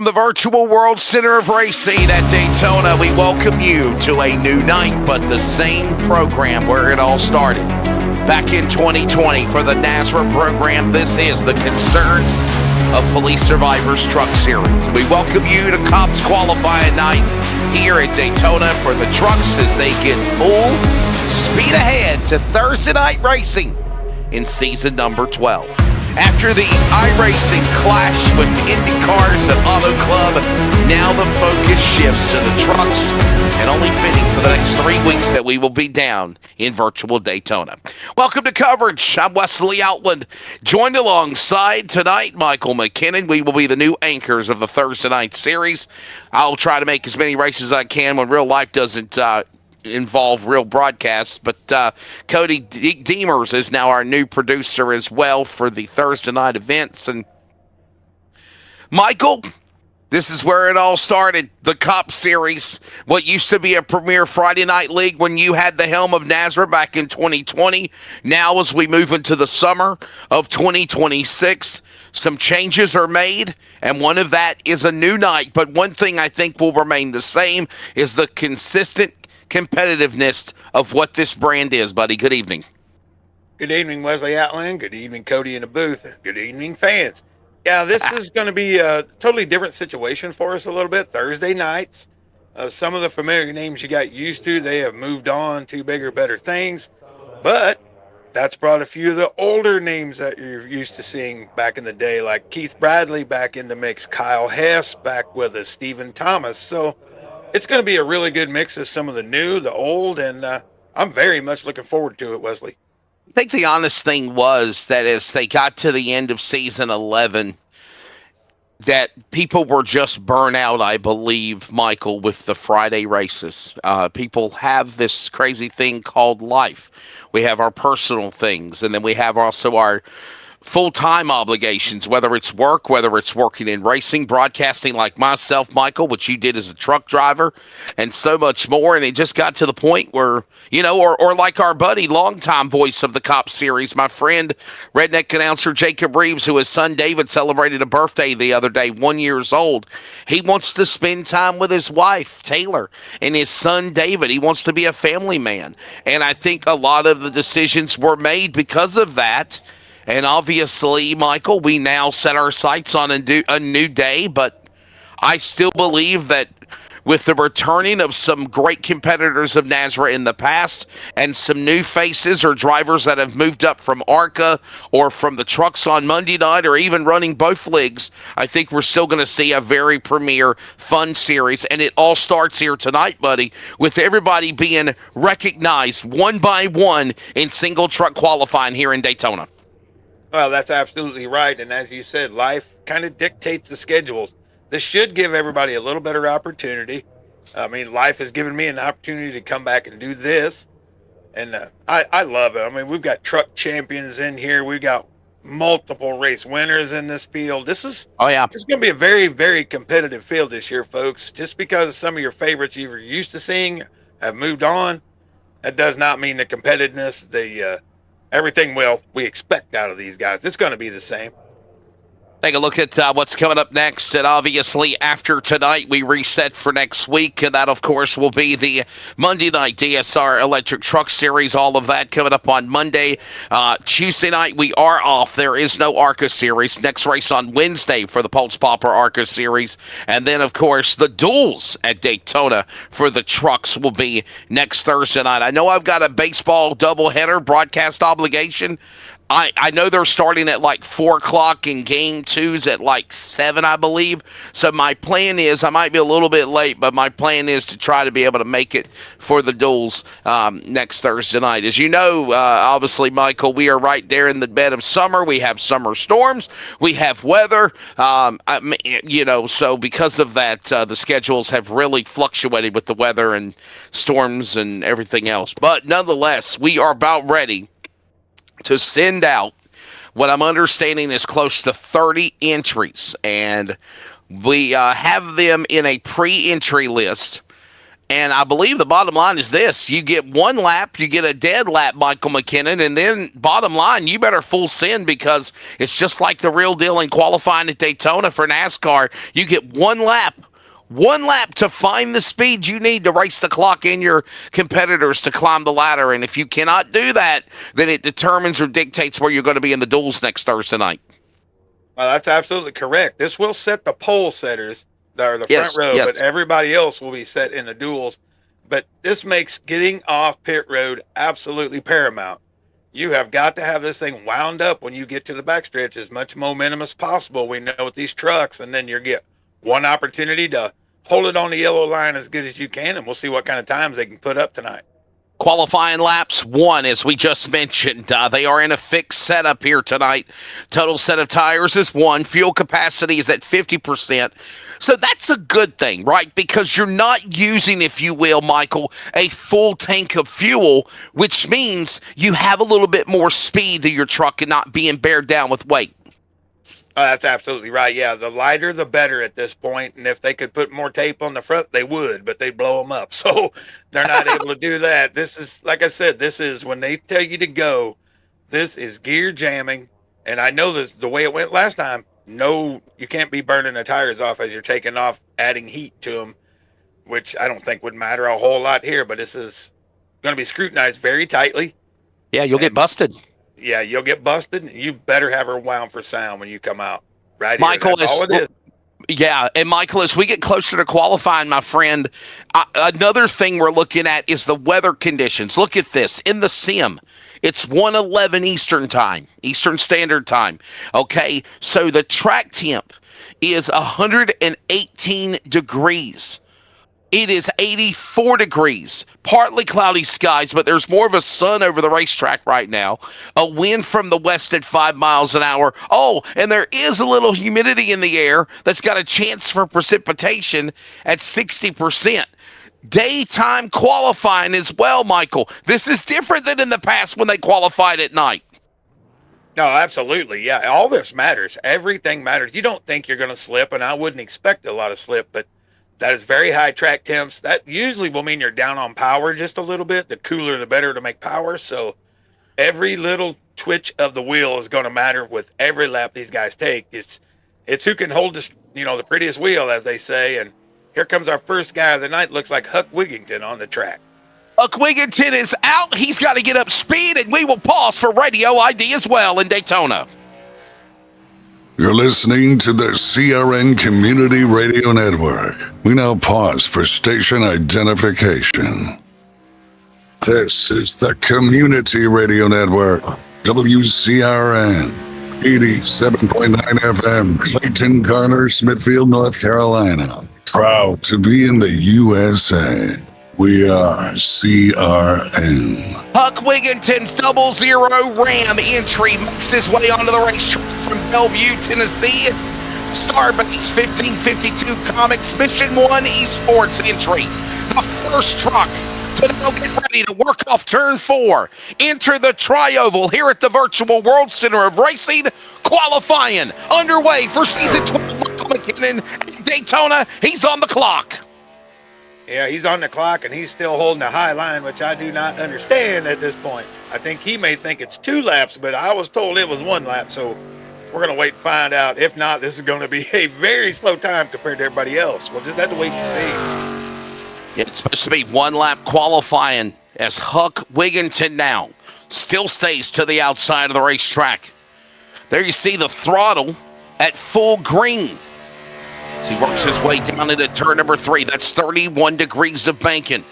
From the virtual world center of racing at Daytona, we welcome you to a new night, but the same program where it all started. Back in 2020 for the NASRA program, this is the Concerns of Police Survivors Truck Series. We welcome you to C.O.P.S qualifying night here at Daytona for the trucks as they get full speed ahead to Thursday night racing in season number 12. After the iRacing clash with the Indy Cars at Auto Club, now the focus shifts to the trucks, and only fitting for the next 3 weeks that we will be down in virtual Daytona. Welcome to coverage. I'm Wesley Outland, joined alongside tonight Michael McKinnon. We will be the new anchors of the Thursday night series. I'll try to make as many races as I can when real life doesn't involve real broadcasts, but Cody Deemers is now our new producer as well for the Thursday night events. And Michael, this is where it all started, the C.O.P.S series, what used to be a premier Friday night league when you had the helm of NASRA back in 2020. Now as we move into the summer of 2026, some changes are made, and one of that is a new night. But one thing I think will remain the same is the consistent competitiveness of what this brand is, buddy. Good evening. Good evening, Wesley Outland. Good evening, Cody in the booth. Good evening, fans. Yeah, this is going to be a totally different situation for us a little bit. Thursday nights, some of the familiar names you got used to, they have moved on to bigger, better things. But that's brought a few of the older names that you're used to seeing back in the day, like Keith Bradley back in the mix, Kyle Hess back with us, Stephen Thomas. So it's going to be a really good mix of some of the new, the old, and I'm very much looking forward to it, Wesley. I think the honest thing was that as they got to the end of season 11, that people were just burnt out, I believe, Michael, with the Friday races. People have this crazy thing called life. We have our personal things, and then we have also our full-time obligations, whether it's work, whether it's working in racing, broadcasting like myself, Michael, which you did as a truck driver, and so much more. And it just got to the point where, you know, or like our buddy, longtime voice of the C.O.P.S series, my friend, redneck announcer Jacob Reeves, who his son David celebrated a birthday the other day, 1 year old. He wants to spend time with his wife, Taylor, and his son David. He wants to be a family man. And I think a lot of the decisions were made because of that. And obviously, Michael, we now set our sights on a new day, but I still believe that with the returning of some great competitors of NASRA in the past and some new faces or drivers that have moved up from ARCA or from the trucks on Monday night or even running both leagues, I think we're still going to see a very premier, fun series. And it all starts here tonight, buddy, with everybody being recognized one by one in single truck qualifying here in Daytona. Well, that's absolutely right. And as you said, life kind of dictates the schedules. This should give everybody a little better opportunity. I mean, life has given me an opportunity to come back and do this. And I love it. I mean, we've got truck champions in here. We've got multiple race winners in this field. It's going to be a very, very competitive field this year, folks. Just because some of your favorites you were used to seeing have moved on, that does not mean the competitiveness, everything we expect out of these guys. It's going to be the same. Take a look at what's coming up next. And obviously, after tonight, we reset for next week. And that, of course, will be the Monday night DSR Electric Truck Series. All of that coming up on Monday. Tuesday night, we are off. There is no ARCA Series. Next race on Wednesday for the Pulse Popper ARCA Series. And then, of course, the duels at Daytona for the trucks will be next Thursday night. I know I've got a baseball doubleheader broadcast obligation. I know they're starting at like 4 o'clock and game 2's at like 7, I believe. So my plan is, I might be a little bit late, but my plan is to try to be able to make it for the duels next Thursday night. As you know, obviously, Michael, we are right there in the bed of summer. We have summer storms. We have weather. So because of that, the schedules have really fluctuated with the weather and storms and everything else. But nonetheless, we are about ready to send out what I'm understanding is close to 30 entries. And we have them in a pre-entry list And I believe the bottom line is this. You get one lap, you get a dead lap, Michael McKinnon, and then bottom line, you better full send because it's just like the real deal in qualifying at Daytona for NASCAR. You get one lap to find the speed you need to race the clock in your competitors to climb the ladder. And if you cannot do that, then it determines or dictates where you're going to be in the duels next Thursday night. Well, that's absolutely correct. This will set the pole setters, or the Yes, front row, yes. but everybody else will be set in the duels. But this makes getting off pit road absolutely paramount. You have got to have this thing wound up when you get to the backstretch, as much momentum as possible. We know with these trucks, and then you get one opportunity to hold it on the yellow line as good as you can, and we'll see what kind of times they can put up tonight. Qualifying laps 1, as we just mentioned. They are in a fixed setup here tonight. Total set of tires is 1. Fuel capacity is at 50%. So that's a good thing, right? Because you're not using, if you will, Michael, a full tank of fuel, which means you have a little bit more speed than your truck and not being bared down with weight. Oh, that's absolutely right. Yeah, the lighter the better at this point. And if they could put more tape on the front, they would, but they'd blow them up. So they're not able to do that. This is, like I said, this is when they tell you to go, this is gear jamming. And I know this, the way it went last time, no, you can't be burning the tires off as you're taking off, adding heat to them, which I don't think would matter a whole lot here. But this is going to be scrutinized very tightly. Yeah, you'll get busted. Yeah, you'll get busted. You better have her wound for sound when you come out. Right, Michael, that's all it is. Yeah, and Michael, as we get closer to qualifying, my friend, another thing we're looking at is the weather conditions. Look at this. In the sim, it's 1:11 Eastern Standard Time. Okay, so the track temp is 118 degrees. It is 84 degrees, partly cloudy skies, but there's more of a sun over the racetrack right now. A wind from the west at 5 miles an hour. Oh, and there is a little humidity in the air that's got a chance for precipitation at 60%. Daytime qualifying as well, Michael. This is different than in the past when they qualified at night. No, absolutely. Yeah, all this matters. Everything matters. You don't think you're going to slip, and I wouldn't expect a lot of slip, but that is very high track temps. That usually will mean you're down on power just a little bit. The cooler, the better to make power. So every little twitch of the wheel is going to matter with every lap these guys take. It's who can hold this, the prettiest wheel, as they say. And here comes our first guy of the night. Looks like Huck Wigington on the track. Huck Wigington is out. He's got to get up speed, and we will pause for radio ID as well in Daytona. You're listening to the CRN Community Radio Network. We now pause for station identification. This is the Community Radio Network, WCRN, 87.9 FM, Clayton, Garner, Smithfield, North Carolina. Proud to be in the USA. We are CRN. Huck Wigington's 00 Ram entry makes his way onto the racetrack from Bellevue, Tennessee. Starbase 1552 Comics Mission 1 Esports entry. The first truck to now get ready to work off turn 4. Enter the Tri-Oval here at the Virtual World Center of Racing. Qualifying underway for season 12. Michael McKinnon at Daytona. He's on the clock. Yeah, he's on the clock, and he's still holding a high line, which I do not understand at this point. I think he may think it's 2 laps, but I was told it was 1 lap, so we're going to wait and find out. If not, this is going to be a very slow time compared to everybody else. We'll just have to wait and see. It's supposed to be 1 lap qualifying as Huck Wigington now still stays to the outside of the racetrack. There you see the throttle at full green. As he works his way down into turn number 3. That's 31 degrees of banking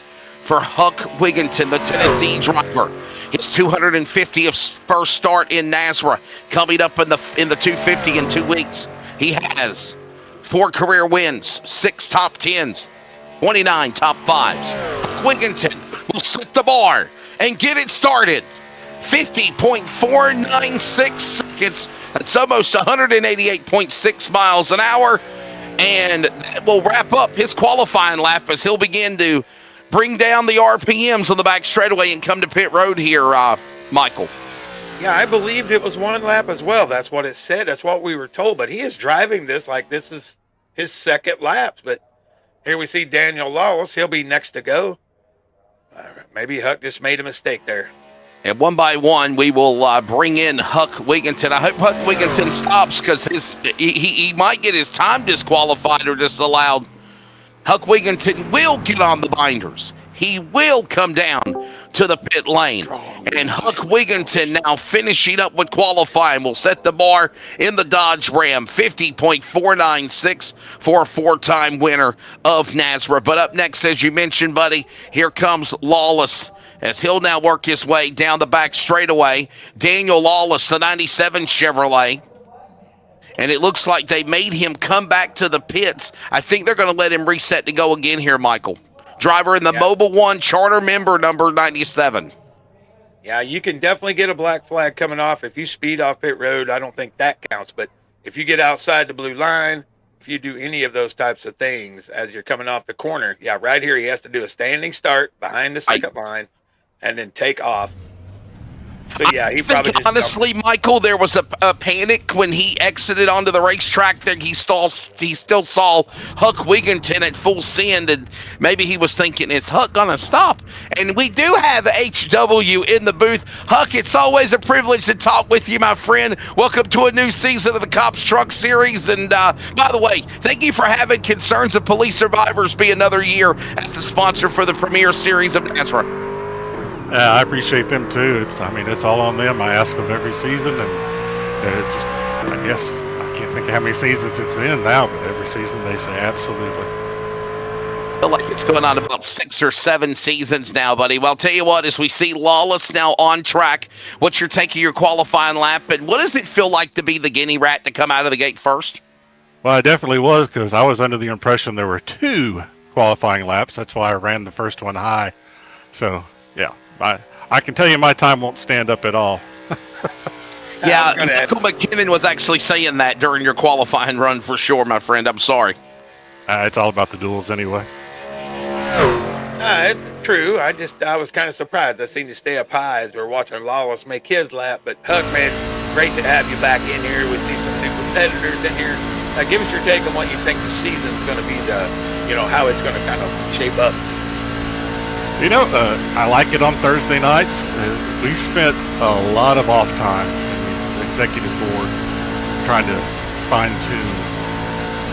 for Huck Wigington, the Tennessee driver. His 250th first start in NASRA, coming up in the 250 in 2 weeks. He has 4 career wins, 6 top 10s, 29 top 5s. Wigington will set the bar and get it started. 50.496 seconds. That's almost 188.6 miles an hour. And that will wrap up his qualifying lap as he'll begin to bring down the RPMs on the back straightaway and come to pit road here, Michael. Yeah, I believed it was 1 lap as well. That's what it said. That's what we were told. But he is driving this like this is his second lap. But Here we see Daniel Lawless. He'll be next to go. Maybe Huck just made a mistake there. And one by one, we will bring in Huck Wigginton. I hope Huck Wigginton stops because he might get his time disqualified or disallowed. Huck Wigginton will get on the binders. He will come down to the pit lane. And Huck Wigginton now finishing up with qualifying will set the bar in the Dodge Ram, 50.496 for a four-time winner of NASRA. But up next, as you mentioned, buddy, here comes Lawless, as he'll now work his way down the back straightaway. Daniel Lawless, the 97 Chevrolet. And it looks like they made him come back to the pits. I think they're going to let him reset to go again here, Michael. Driver in the Mobile One charter member, number 97. Yeah, you can definitely get a black flag coming off. If you speed off pit road, I don't think that counts. But if you get outside the blue line, if you do any of those types of things as you're coming off the corner, right here he has to do a standing start behind the second line and then take off. So, he probably just honestly, Michael, there was a panic when he exited onto the racetrack. There, he still saw Huck Wigginton at full send, and maybe he was thinking, is Huck going to stop? And we do have HW in the booth. Huck, it's always a privilege to talk with you, my friend. Welcome to a new season of the Cops Truck Series. And by the way, thank you for having Concerns of Police Survivors be another year as the sponsor for the premier series of NASRA. Yeah, I appreciate them too. It's all on them. I ask them every season, and I guess I can't think of how many seasons it's been now, but every season they say absolutely. I feel like it's going on about 6 or 7 seasons now, buddy. Well, I'll tell you what, as we see Lawless now on track, what's your take of your qualifying lap, and what does it feel like to be the guinea rat to come out of the gate first? Well, I definitely was, because I was under the impression there were 2 qualifying laps. That's why I ran the first one high. So, yeah. I can tell you my time won't stand up at all. Yeah, Michael McKinnon was actually saying that during your qualifying run for sure, my friend. I'm sorry. It's all about the duels anyway. It's true. I was kind of surprised. I seen you stay up high as we were watching Lawless make his lap. But Huck, man, great to have you back in here. We see some new competitors in here. Give us your take on what you think the season's going to be, how it's going to kind of shape up. I like it on Thursday nights. We spent a lot of off time in the executive board trying to fine-tune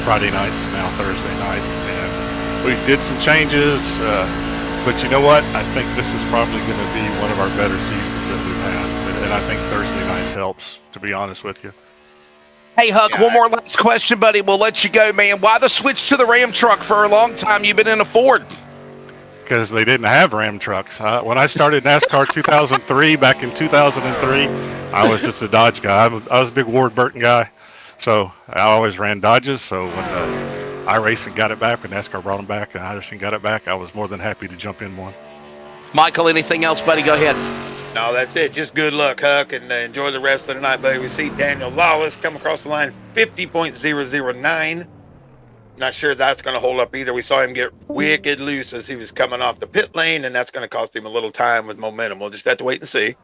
Friday nights, now Thursday nights, and we did some changes, but you know what? I think this is probably going to be one of our better seasons that we've had, and I think Thursday nights helps, to be honest with you. Hey, Huck, one more last question, buddy. We'll let you go, man. Why the switch to the Ram truck? For a long time, you've been in a Ford. Because they didn't have Ram trucks. When I started NASCAR 2003, back in 2003, I was just a Dodge guy. I was a big Ward Burton guy, so I always ran Dodges. So when iRacing got it back, when NASCAR brought them back and iRacing got it back, I was more than happy to jump in one. Michael, anything else, buddy? Go ahead. No, that's it. Just good luck, Huck, and enjoy the rest of the night, buddy. We see Daniel Lawless come across the line, 50.009. Not sure that's going to hold up either. We saw him get wicked loose as he was coming off the pit lane, and that's going to cost him a little time with momentum. We'll just have to wait and see.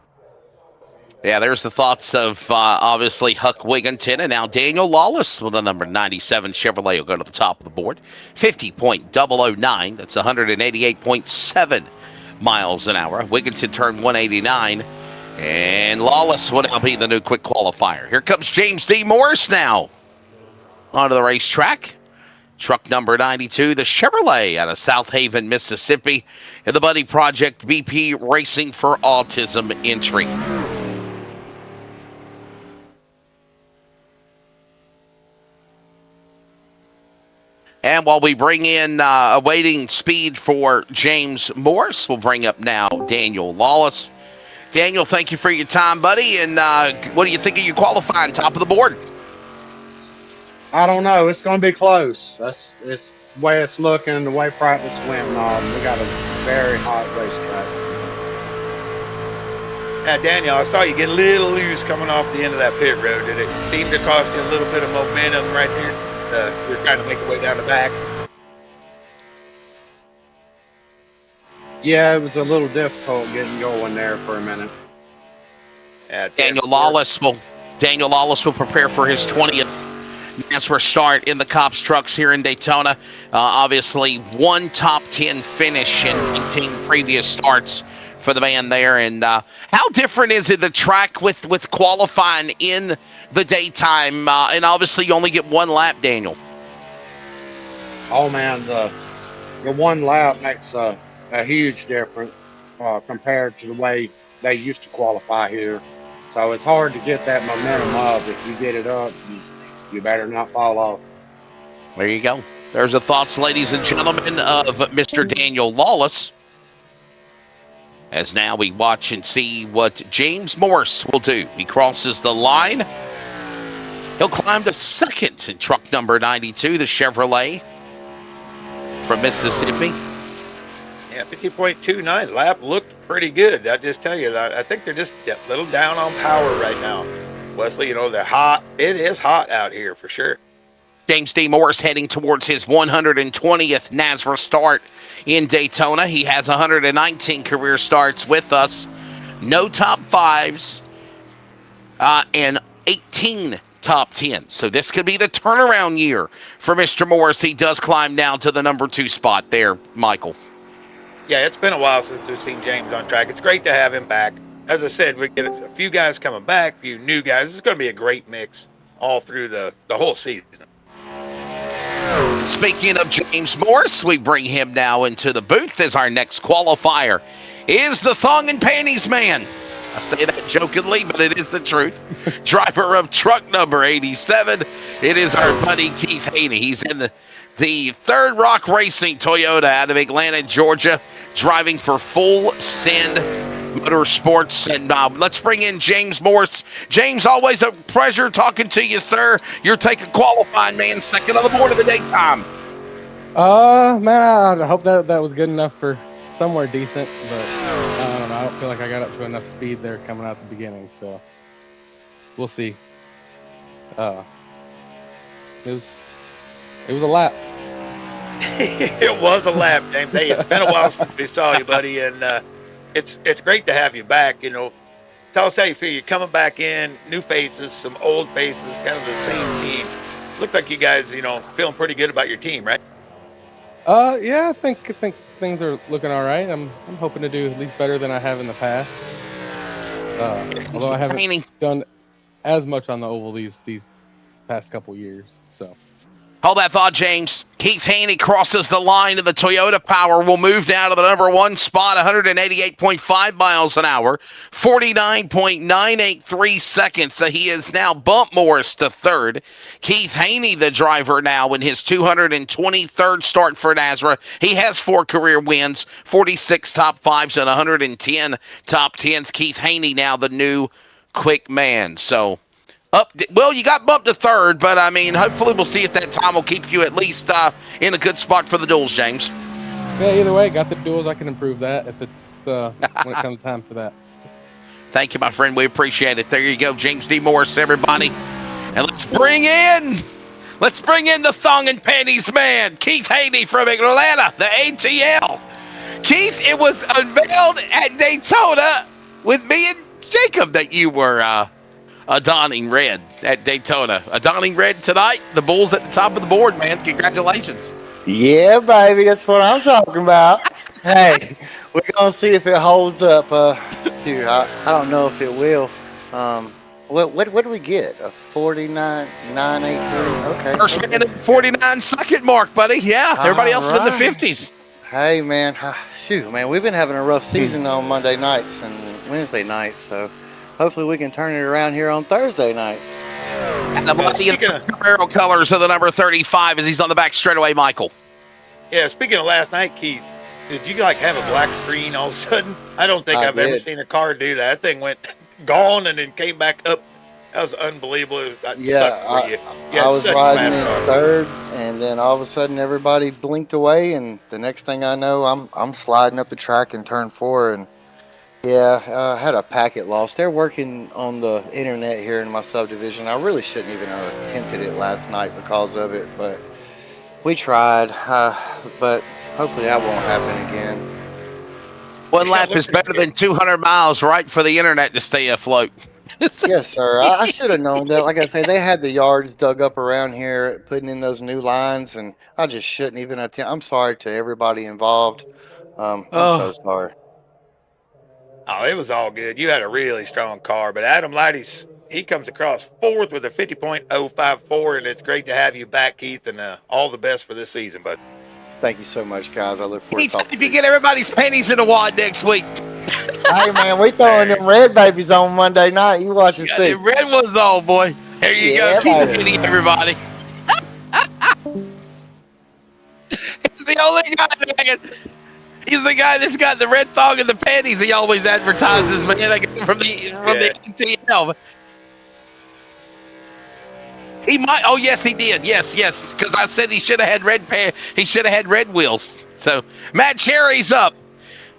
Yeah, there's the thoughts of obviously Huck Wigginton, and now Daniel Lawless with the number 97 Chevrolet will go to the top of the board. 50.009. That's 188.7 miles an hour. Wigginton turned 189, and Lawless will now be the new quick qualifier. Here comes James D. Morris now onto the racetrack. Truck number 92, the Chevrolet out of South Haven, Mississippi, and the Buddy Project BP Racing for Autism entry. And while we bring in awaiting speed for James Morris, we'll bring up now Daniel Lawless. Daniel, thank you for your time, buddy. And what do you think of your qualifying, top of the board? I don't know. It's going to be close. It's the way it's looking, the way practice went and all. We got a very hot racetrack. Daniel, I saw you get a little loose coming off the end of that pit road. Did it seem to cost you a little bit of momentum right there? You're trying to make your way down the back. Yeah, it was a little difficult getting going there for a minute. Daniel Lawless will prepare for his 20th NASRA start in the C.O.P.S trucks here in Daytona. Obviously, one top 10 finish in 18 previous starts for the man there. And how different is it, the track with qualifying in the daytime? And obviously, you only get one lap, Daniel. Oh man, the one lap makes a huge difference compared to the way they used to qualify here. So it's hard to get that momentum up. If you get it up, you better not fall off. There you go. There's the thoughts, ladies and gentlemen, of Mr. Daniel Lawless. As now we watch and see what James Morse will do. He crosses the line. He'll climb to second in truck number 92, the Chevrolet from Mississippi. Yeah, 50.29 lap looked pretty good. I just tell you that I think they're just a little down on power right now. Wesley, you know, they're hot. It is hot out here for sure. James D. Morse heading towards his 120th NASRA start in Daytona. He has 119 career starts with us. No top fives and 18 top 10. So this could be the turnaround year for Mr. Morse. He does climb down to the number 2 spot there, Michael. Yeah, it's been a while since we've seen James on track. It's great to have him back. As I said, we get a few guys coming back, a few new guys. It's going to be a great mix all through the whole season. Speaking of James Morse, we bring him now into the booth as our next qualifier is the thong and panties man. I say that jokingly, but it is the truth. Driver of truck number 87. It is our buddy Keith Haney. He's in the Third Rock Racing Toyota out of Atlanta, Georgia, driving for Full Send Motorsports. And let's bring in James Morse. James, always a pleasure talking to you, sir. You're taking qualifying, man, second on the board of the daytime. Man, I hope that was good enough for somewhere decent, but I don't know. I don't feel like I got up to enough speed there coming out the beginning, so we'll see. It was a lap. It was a lap, James. Hey, it's been a while since we saw you, buddy, and it's great to have you back. You know, tell us how you feel. You're coming back in, new faces, some old faces, kind of the same team. Looked like you guys, you know, feeling pretty good about your team, right? Yeah, I think things are looking all right. I'm hoping to do at least better than I have in the past. Although I haven't done as much on the oval these past couple years, so. Hold that thought, James. Keith Haney crosses the line of the Toyota Power. Will move down to the number 1 spot, 188.5 miles an hour, 49.983 seconds. So he is now bumped Morris to third. Keith Haney, the driver now in his 223rd start for NASRA. He has 4 career wins, 46 top 5s and 110 top 10s. Keith Haney now the new quick man. So well, you got bumped to third, but I mean, hopefully we'll see if that time will keep you at least in a good spot for the duels, James. Yeah, either way, got the duels. I can improve that if it's when it comes time for that. Thank you, my friend. We appreciate it. There you go, James D. Morse, everybody. And let's bring in the thong and panties man, Keith Haney from Atlanta, the ATL. Keith, it was unveiled at Daytona with me and Jacob that you were donning red at Daytona. Donning red tonight. The Bulls at the top of the board, man. Congratulations. Yeah, baby. That's what I'm talking about. Hey, we're going to see if it holds up. Dude, I don't know if it will. What do we get? A 49.983? Okay. First minute, 49 second mark, buddy. Yeah, everybody else is in the 50s. Hey, man. Shoot, man. We've been having a rough season on Monday nights and Wednesday nights, so hopefully we can turn it around here on Thursday nights. And the Camaro colors of the number 35 as he's on the back straightaway, Michael. Yeah, speaking of last night, Keith, did you like have a black screen all of a sudden? I don't think I've ever seen a car do that. That thing went gone and then came back up. That was unbelievable. I was riding in third, and then all of a sudden everybody blinked away, and the next thing I know, I'm sliding up the track in turn 4, and I had a packet loss. They're working on the internet here in my subdivision. I really shouldn't even have attempted it last night because of it, but we tried. But hopefully that won't happen again. One lap is better than 200 miles, right, for the internet to stay afloat. Yes, sir. I should have known that. Like I say, they had the yards dug up around here, putting in those new lines, and I just shouldn't even attempt. I'm sorry to everybody involved. I'm so sorry. Oh, it was all good. You had a really strong car, but Adam Lighty's he comes across fourth with a 50.054, and it's great to have you back, Keith, and all the best for this season, bud. Thank you so much, guys. I look forward to talking If to you you. get everybody's pennies in a wad next week. Hey, man, we throwing them red babies on Monday night. You watch and Yeah, see. the red one's on, boy. There you Yeah, go. Keep baby. it hitting everybody. He's the only guy, man. He's the guy that's got the red thong and the panties. He always advertises, man. I get it from the ATL. He might. Oh, yes, he did. Yes. Because I said he should have had he should have had red wheels. So Matt Cherry's up.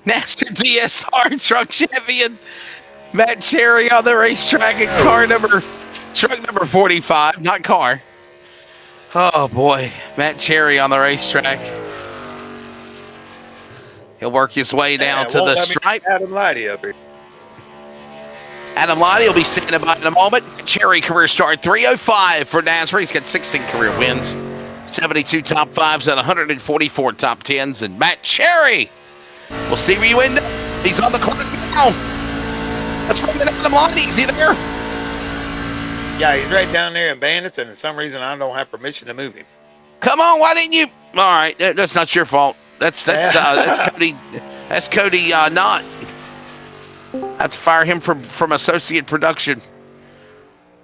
NASRA DSR truck champion. Matt Cherry on the racetrack in truck number 45, not car. Oh boy, Matt Cherry on the racetrack. He'll work his way down to the stripe. Adam Lighty up here. Adam Lighty will be standing by in a moment. Cherry career start 305 for NASRA. He's got 16 career wins, 72 top fives, and 144 top tens. And Matt Cherry, we'll see where you end up. He's on the clock now. Let's bring in Adam Lighty. Is he there? Yeah, he's right down there in Bandits, and for some reason I don't have permission to move him. Come on, why didn't you? All right, that's not your fault. That's Cody. That's Cody. Not. I have to fire him from associate production.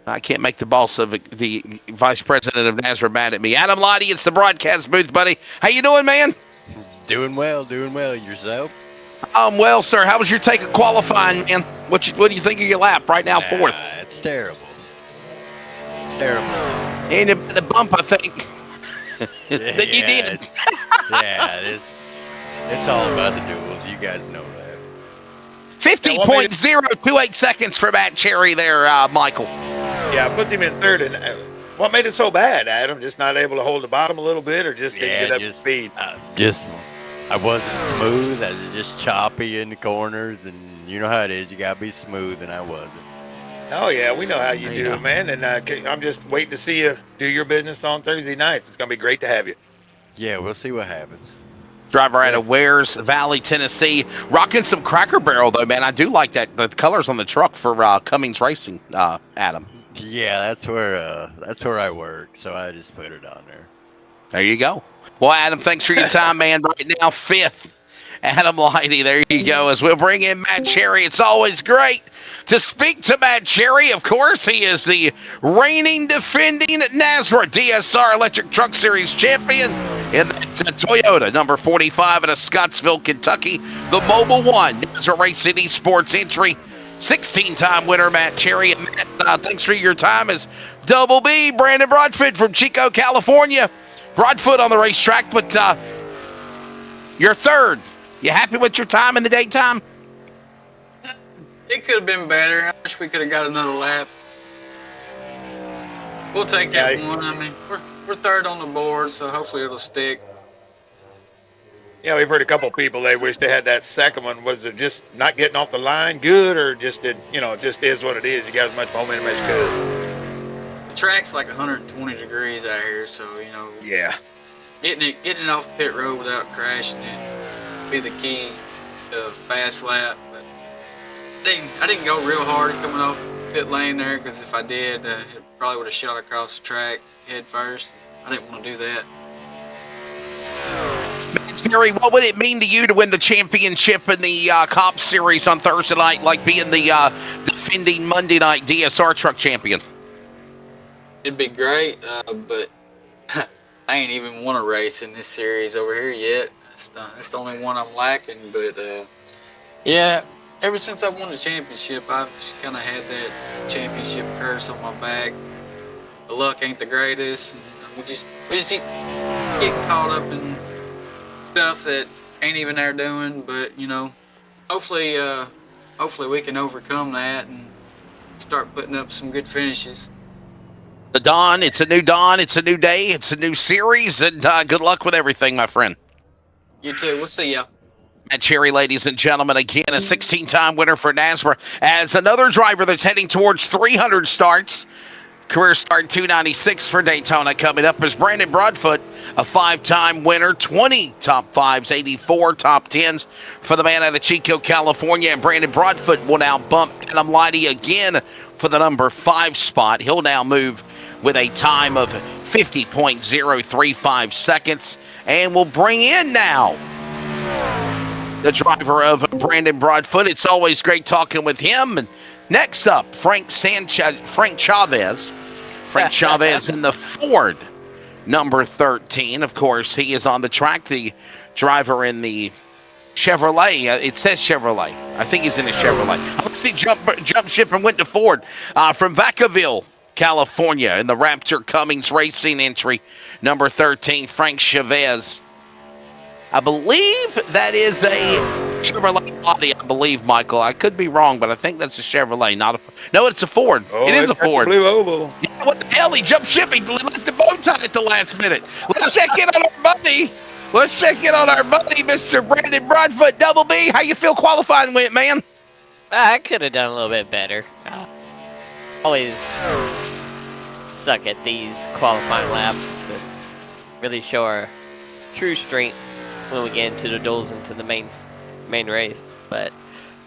I can't make the boss of the vice president of NASRA mad at me. Adam Lighty, it's the broadcast booth, buddy. How you doing, man? Doing well. Yourself? Well, sir. How was your take of qualifying, man? What do you think of your lap right now? Fourth. It's terrible. Terrible. And a bump, I think. That you did. It's all about the duels. You guys know that. 50.028 seconds for Matt Cherry there, Michael. Yeah, I put him in third. And what made it so bad, Adam? Just not able to hold the bottom a little bit, or just didn't get up to speed? I wasn't smooth. I was just choppy in the corners, and you know how it is. You gotta be smooth, and I wasn't. Oh yeah, we know how you do it, man. And I'm just waiting to see you do your business on Thursday nights. It's gonna be great to have you. Yeah, we'll see what happens. Driver out of Wares Valley, Tennessee. Rocking some Cracker Barrel, though, man. I do like that. The colors on the truck for Cummings Racing, Adam. Yeah, that's where I work, so I just put it on there. There you go. Well, Adam, thanks for your time, man. Right now, fifth, Adam Lighty. There you go. As we'll bring in Matt Cherry. It's always great to speak to Matt Cherry. Of course, he is the reigning, defending NASRA DSR Electric Truck Series champion in that Toyota number 45 out of Scottsville, Kentucky. The Mobile One NASRA Race City Sports entry. 16-time winner, Matt Cherry. And Matt, thanks for your time. As Double B, Brandon Broadfoot from Chico, California. Broadfoot on the racetrack, but you're third. You happy with your time in the daytime? It could have been better. I wish we could have got another lap. We'll take that one. I mean, we're third on the board, so hopefully it'll stick. Yeah, we've heard a couple people, they wish they had that second one. Was it just not getting off the line good, or just it just is what it is? You got as much momentum as you could. The track's like 120 degrees out here, so Yeah. Getting it off pit road without crashing it would be the key to a fast lap. But I didn't go real hard coming off pit lane there, because if I did, it probably would have shot across the track head first. I didn't want to do that. Jerry, what would it mean to you to win the championship in the C.O.P.S series on Thursday night, like being the defending Monday night DSR truck champion? It'd be great, but I ain't even won a race in this series over here yet. That's the only one I'm lacking. But yeah, ever since I won the championship, I've just kind of had that championship curse on my back. The luck ain't the greatest. And we just get caught up in stuff that ain't even there doing. But hopefully we can overcome that and start putting up some good finishes. The dawn, it's a new dawn, it's a new day, it's a new series, and good luck with everything, my friend. You too. We'll see ya. Matt Cherry, ladies and gentlemen, again, a 16-time winner for NASRA as another driver that's heading towards 300 starts. Career start 296 for Daytona. Coming up is Brandon Broadfoot, a 5-time winner, 20 top 5s, 84 top 10s for the man out of Chico, California. And Brandon Broadfoot will now bump Adam Lighty again for the number 5 spot. He'll now move with a time of 50.035 seconds. And we'll bring in now the driver of Brandon Broadfoot. It's always great talking with him. And next up, Frank Chavez. Frank Chavez in the Ford number 13. Of course, he is on the track. The driver in the Chevrolet. It says Chevrolet. I think he's in a Chevrolet. Let's see, jump ship and went to Ford from Vacaville, California, in the Raptor Cummings Racing entry number 13. Frank Chavez. I believe that is a Chevrolet body, I believe, Michael. I could be wrong, but I think that's a Chevrolet, no, it's a Ford. It is a Ford. Blue oval. Yeah, what the hell? He jumped ship. He left the bow tie at the last minute. Let's check in on our buddy. Mr. Brandon Broadfoot. Double B, how you feel qualifying went, man? I could have done a little bit better. Always suck at these qualifying laps and really show our true strength when we get into the duels into the main race. But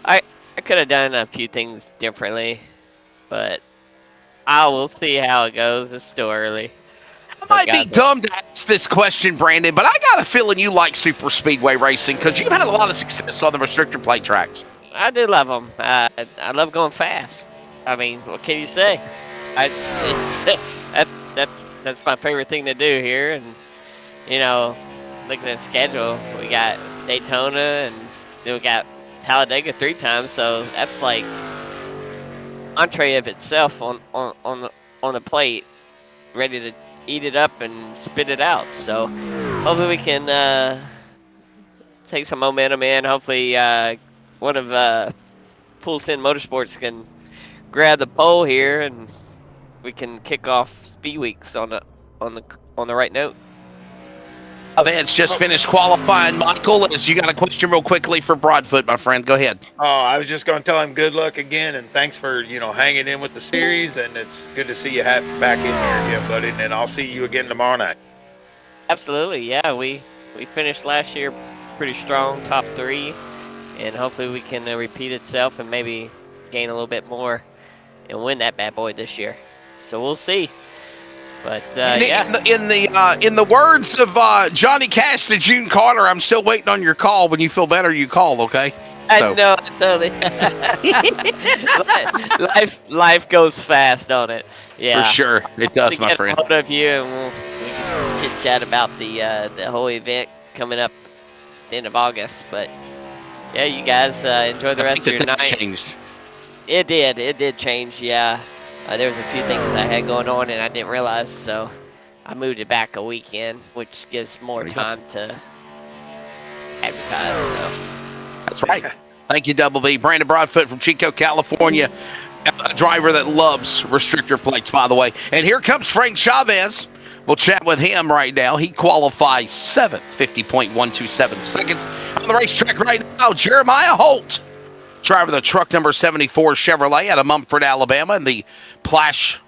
I could have done a few things differently, but I will see how it goes. It's still early. I might be dumb to ask this question, Brandon, but I got a feeling you like super speedway racing because you've had a lot of success on the restrictor plate tracks. I do love them. I love going fast. I mean, what can you say? That's my favorite thing to do here. And you know, looking at the schedule, we got Daytona and then we got Talladega 3 times, so that's like entree of itself on the plate, ready to eat it up and spit it out. So hopefully we can take some momentum in. Hopefully one of Full Send Motorsports can grab the pole here and we can kick off Speed Weeks on the right note. Vance just finished qualifying. Michael, as you got a question real quickly for Broadfoot, my friend. Go ahead. Oh, I was just going to tell him good luck again, and thanks for hanging in with the series, and it's good to see you back in here again, buddy. And I'll see you again tomorrow night. Absolutely, yeah. We finished last year pretty strong, top 3, and hopefully we can repeat itself and maybe gain a little bit more and win that bad boy this year. So we'll see. But yeah. In the words of Johnny Cash to June Carter, I'm still waiting on your call. When you feel better, you call, okay? So. I know, totally. life goes fast, don't it? Yeah. For sure, it does, my friend. Hold of you, and we can chit chat about the whole event coming up at the end of August. But yeah, you guys enjoy the rest of your night. Changed. It did change, yeah. There was a few things I had going on and I didn't realize, so I moved it back a weekend, which gives more time to advertise. So that's right. Thank you, Double B. Brandon Broadfoot from Chico, California, a driver that loves restrictor plates, by the way. And here comes Frank Chavez. We'll chat with him right now. He qualifies 7th, 50.127 seconds on the racetrack right now. Jeremiah Holt, driver of the truck number 74 Chevrolet out of Mumford, Alabama, in the Splash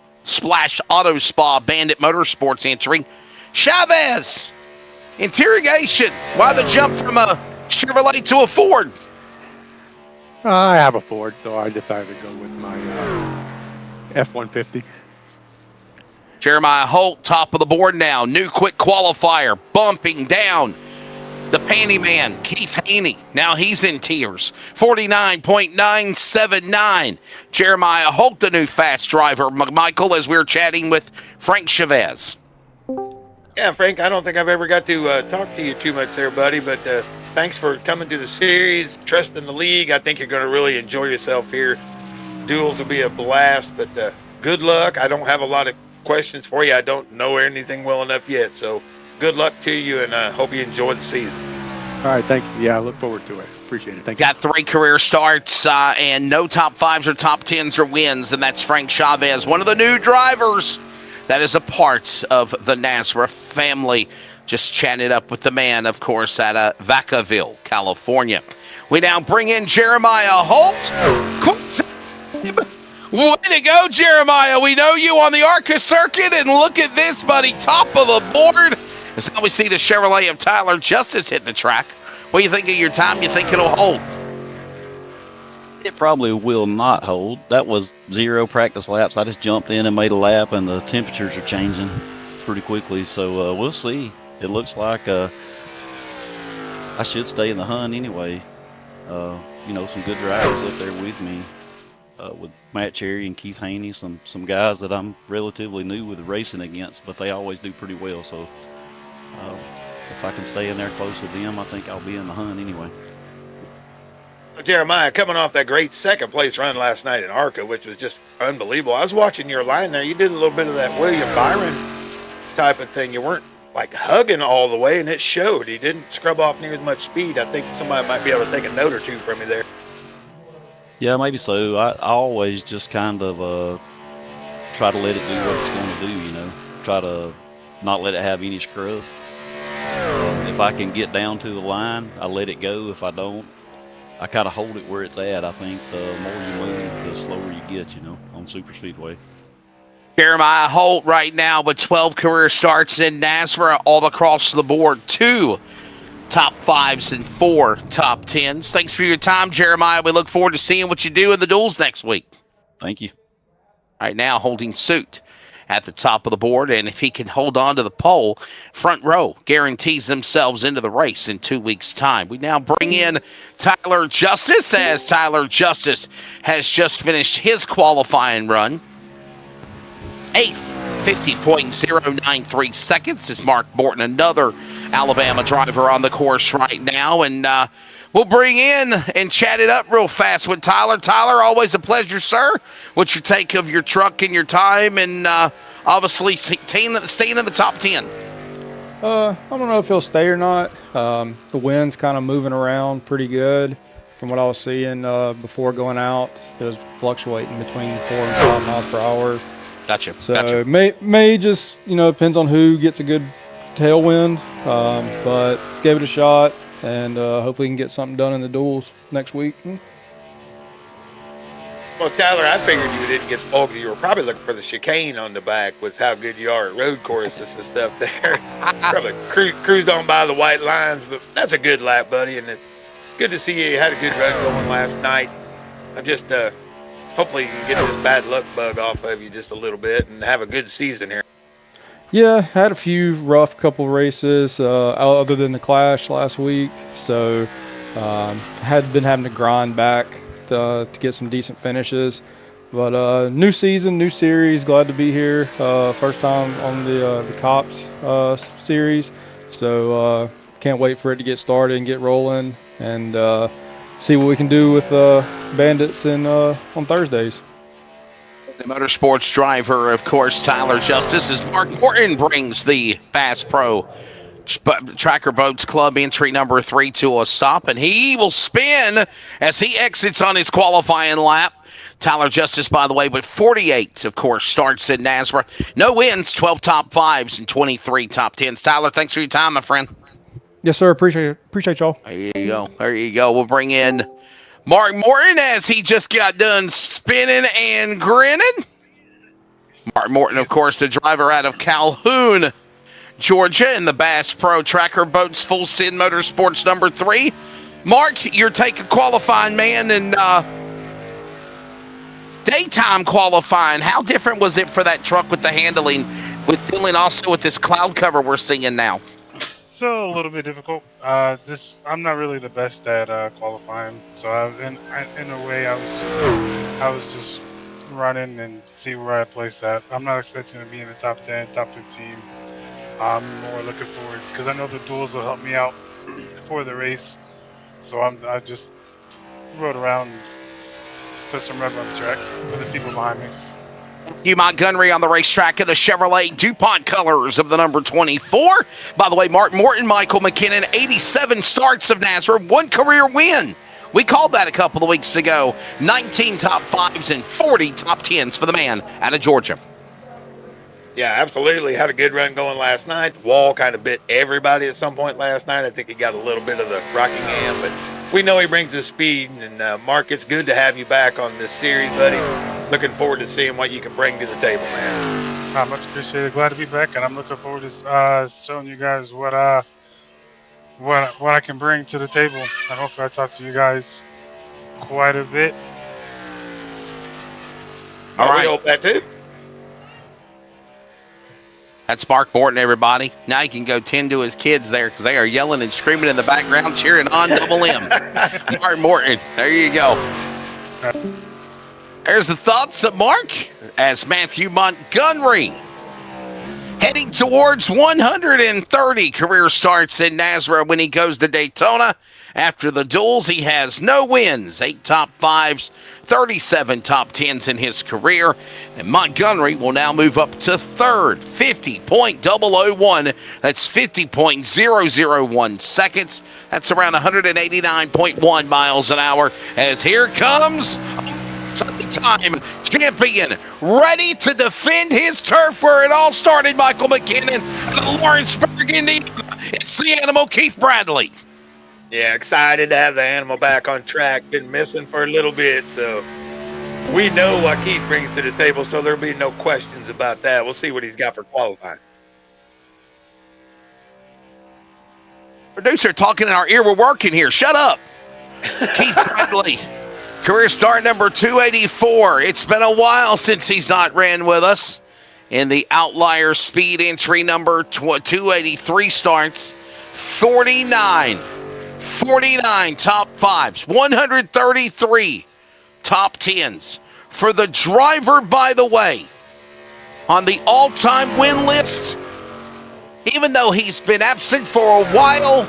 Auto Spa Bandit Motorsports entry. Chavez, interrogation. Why the jump from a Chevrolet to a Ford? I have a Ford, so I decided to go with my F-150. Jeremiah Holt, top of the board now. New quick qualifier, bumping down the panty man, Keith Haney. Now he's in tears. 49.979. Jeremiah Holt, the new fast driver. Michael, as we're chatting with Frank Chavez. Yeah, Frank, I don't think I've ever got to talk to you too much there, buddy, but thanks for coming to the series, trusting the league. I think you're going to really enjoy yourself here. Duels will be a blast, but good luck. I don't have a lot of questions for you. I don't know anything well enough yet, so good luck to you, and I hope you enjoy the season. All right, thank you. Yeah, I look forward to it. Appreciate it. Thank you. Got 3 career starts and no top 5s or top 10s or wins, and that's Frank Chavez, one of the new drivers that is a part of the NASRA family. Just chatting it up with the man, of course, at Vacaville, California. We now bring in Jeremiah Holt. Way to go, Jeremiah. We know you on the ARCA circuit, and look at this, buddy. Top of the board. As now we see the Chevrolet of Tyler Justice hit the track. What do you think of your time? You think it'll hold? It probably will not hold. That was 0 practice laps. I just jumped in and made a lap, and the temperatures are changing pretty quickly. So we'll see. It looks like I should stay in the hunt anyway. Some good drivers up there with me, with Matt Cherry and Keith Haney, some guys that I'm relatively new with racing against, but they always do pretty well. So if I can stay in there close with them, I think I'll be in the hunt anyway. Jeremiah, coming off that great second place run last night in ARCA, which was just unbelievable. I was watching your line there. You did a little bit of that William Byron type of thing. You weren't like hugging all the way, and it showed. He didn't scrub off near as much speed. I think somebody might be able to take a note or two from you there. Yeah, maybe so. I always just kind of try to let it do what it's going to do, Try to not let it have any scrub. If I can get down to the line, I let it go. If I don't, I kind of hold it where it's at. I think the more you move, the slower you get, on Super Speedway. Jeremiah Holt right now with 12 career starts in NASRA all across the board. 2 top 5s and 4 top 10s. Thanks for your time, Jeremiah. We look forward to seeing what you do in the duels next week. Thank you. Right now, holding suit at the top of the board, and if he can hold on to the pole, front row guarantees themselves into the race in 2 weeks' time. We now bring in Tyler Justice, as Tyler Justice has just finished his qualifying run. 8th, 50.093 seconds is Mark Morton, another Alabama driver on the course right now. And we'll bring in and chat it up real fast with Tyler. Tyler, always a pleasure, sir. What's your take of your truck and your time, and obviously staying in the top 10? I don't know if he'll stay or not. The wind's kind of moving around pretty good from what I was seeing before going out. It was fluctuating between 4 and 5 miles per hour. Gotcha. So gotcha. may just, depends on who gets a good tailwind, but gave it a shot, and hopefully can get something done in the duels next week. Well, Tyler, I figured you didn't get the bulk. You were probably looking for the chicane on the back with how good you are at road courses and stuff there. Probably cruised on by the white lines, but that's a good lap, buddy, and it's good to see you had a good run going last night. I'm just hopefully you can get this bad luck bug off of you just a little bit and have a good season here. Yeah, had a few rough couple races other than the Clash last week, so had been having to grind back to get some decent finishes. But new season, new series, glad to be here. First time on the C.O.P.S series, so can't wait for it to get started and get rolling, and see what we can do with Bandits on Thursdays. The motorsports driver, of course, Tyler Justice, as Mark Morton brings the Bass Pro Tracker Boats Club entry number 3 to a stop, and he will spin as he exits on his qualifying lap. Tyler Justice, by the way, with 48, of course, starts in NASRA. No wins, 12 top 5s and 23 top 10s. Tyler, thanks for your time, my friend. Yes, sir. Appreciate y'all. There you go. There you go. We'll bring in Mark Morton as he just got done spinning and grinning. Mark Morton, of course, the driver out of Calhoun, Georgia, in the Bass Pro Tracker Boats Full Sin Motorsports number 3. Mark, your take of qualifying, man, and daytime qualifying. How different was it for that truck with the handling, with Dylan also with this cloud cover we're seeing now? So a little bit difficult. I'm not really the best at qualifying, so in a way I was just running and see where I place at. I'm not expecting to be in the top 10, top 15. I'm more looking forward because I know the duels will help me out for the race. So I just rode around and put some rubber on the track for the people behind me. Hugh Montgomery on the racetrack in the Chevrolet DuPont colors of the number 24. By the way, Mark Morton, Michael McKinnon, 87 starts of NASRA, 1 career win. We called that a couple of weeks ago. 19 top 5s and 40 top 10s for the man out of Georgia. Yeah, absolutely. Had a good run going last night. Wall kind of bit everybody at some point last night. I think he got a little bit of the Rockingham, but we know he brings the speed. And Mark, it's good to have you back on this series, buddy. Looking forward to seeing what you can bring to the table, man. Much appreciated. Glad to be back, and I'm looking forward to showing you guys what I can bring to the table. And hopefully I talk to you guys quite a bit. All right. We hope that too. That's Mark Morton, everybody. Now he can go tend to his kids there because they are yelling and screaming in the background, cheering on Double M. Mark Morton, there you go. There's the thoughts of Mark as Matthew Montgomery heading towards 130 career starts in NASRA when he goes to Daytona. After the duels, he has no wins, 8 top 5s, 37 top 10s in his career. And Montgomery will now move up to third, 50.001. That's 50.001 seconds. That's around 189.1 miles an hour. As here comes time champion, ready to defend his turf where it all started, Michael McKinnon out of Lawrenceburg, Indiana. It's the animal, Keith Bradley. Yeah, excited to have the animal back on track. Been missing for a little bit, so we know what Keith brings to the table, so there'll be no questions about that. We'll see what he's got for qualifying. Producer talking in our ear. We're working here. Shut up. Keith Bradley, career start number 284. It's been a while since he's not ran with us. In the Outlier Speed entry number 283 starts, 49 top 5s, 133 top 10s. For the driver, by the way, on the all-time win list, even though he's been absent for a while,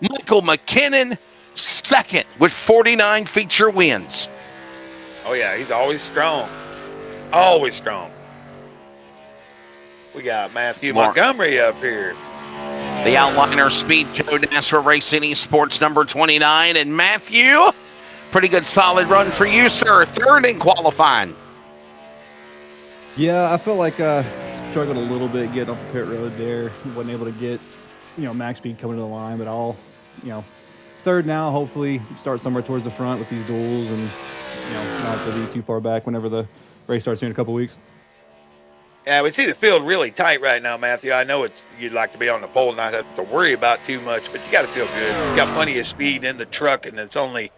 Michael McKinnon, second with 49 feature wins. Oh, yeah, he's always strong. Always strong. We got Matthew Montgomery up here. The Outliner Speed Code NASRA Racing Esports number 29. And Matthew, pretty good solid run for you, sir. Third in qualifying. Yeah, I felt like struggled a little bit getting off the pit road there. Wasn't able to get, max speed coming to the line, but third now, hopefully start somewhere towards the front with these duels and, not have to be too far back whenever the race starts here in a couple weeks. Yeah, we see the field really tight right now, Matthew. I know you'd like to be on the pole and not have to worry about too much, but you got to feel good. You got plenty of speed in the truck, and it's only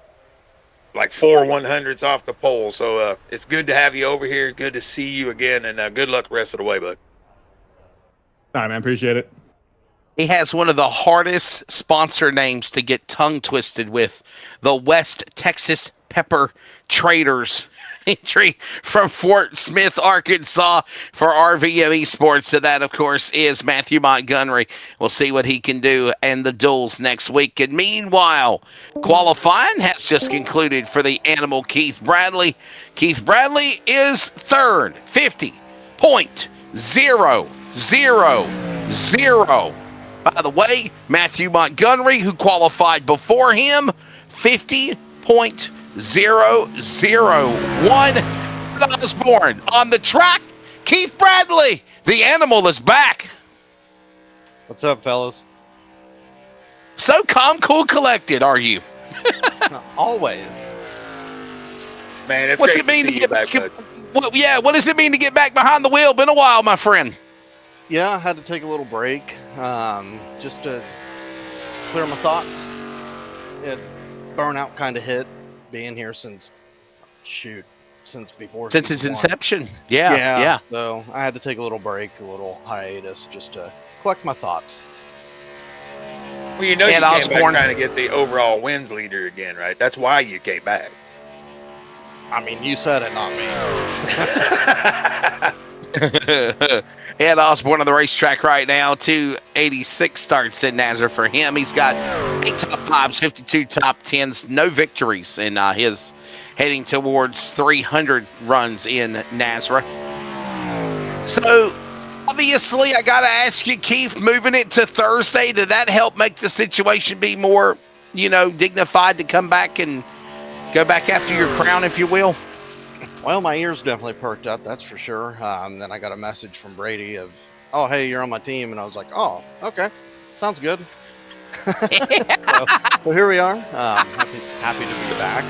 like 4 100ths off the pole. So it's good to have you over here. Good to see you again, and good luck the rest of the way, bud. All right, man. Appreciate it. He has one of the hardest sponsor names to get tongue twisted with, the West Texas Pepper Traders. Entry from Fort Smith, Arkansas for RVM Esports. So that, of course, is Matthew Montgomery. We'll see what he can do and the duels next week. And meanwhile, qualifying has just concluded for the animal Keith Bradley. Keith Bradley is third, 50.000. By the way, Matthew Montgomery, who qualified before him, 50.001. Osborne on the track. Keith Bradley, the animal, is back. What's up, fellas? So calm, cool, collected, are you? Always. Man, it's what's great it mean to to see get you back? What does it mean to get back behind the wheel? Been a while, my friend. Yeah, I had to take a little break, just to clear my thoughts. Burnout kind of hit. Being here since before. Since its inception. Yeah. So I had to take a little break, a little hiatus, just to collect my thoughts. Well, you came back trying to get the overall wins leader again, right? That's why you came back. I mean, you said it, not me. Ed Osborne on the racetrack right now. 286 starts in NASRA for him. He's got 8 top 5s, 52 top 10s, no victories in his heading towards 300 runs in NASRA. So, obviously, I got to ask you, Keith, moving it to Thursday, did that help make the situation be more, dignified to come back and go back after your crown, if you will? Well, my ears definitely perked up, that's for sure. Then I got a message from Brady of, "Oh, hey, you're on my team," and I was like, "Oh, okay, sounds good." so here we are. Happy to be back.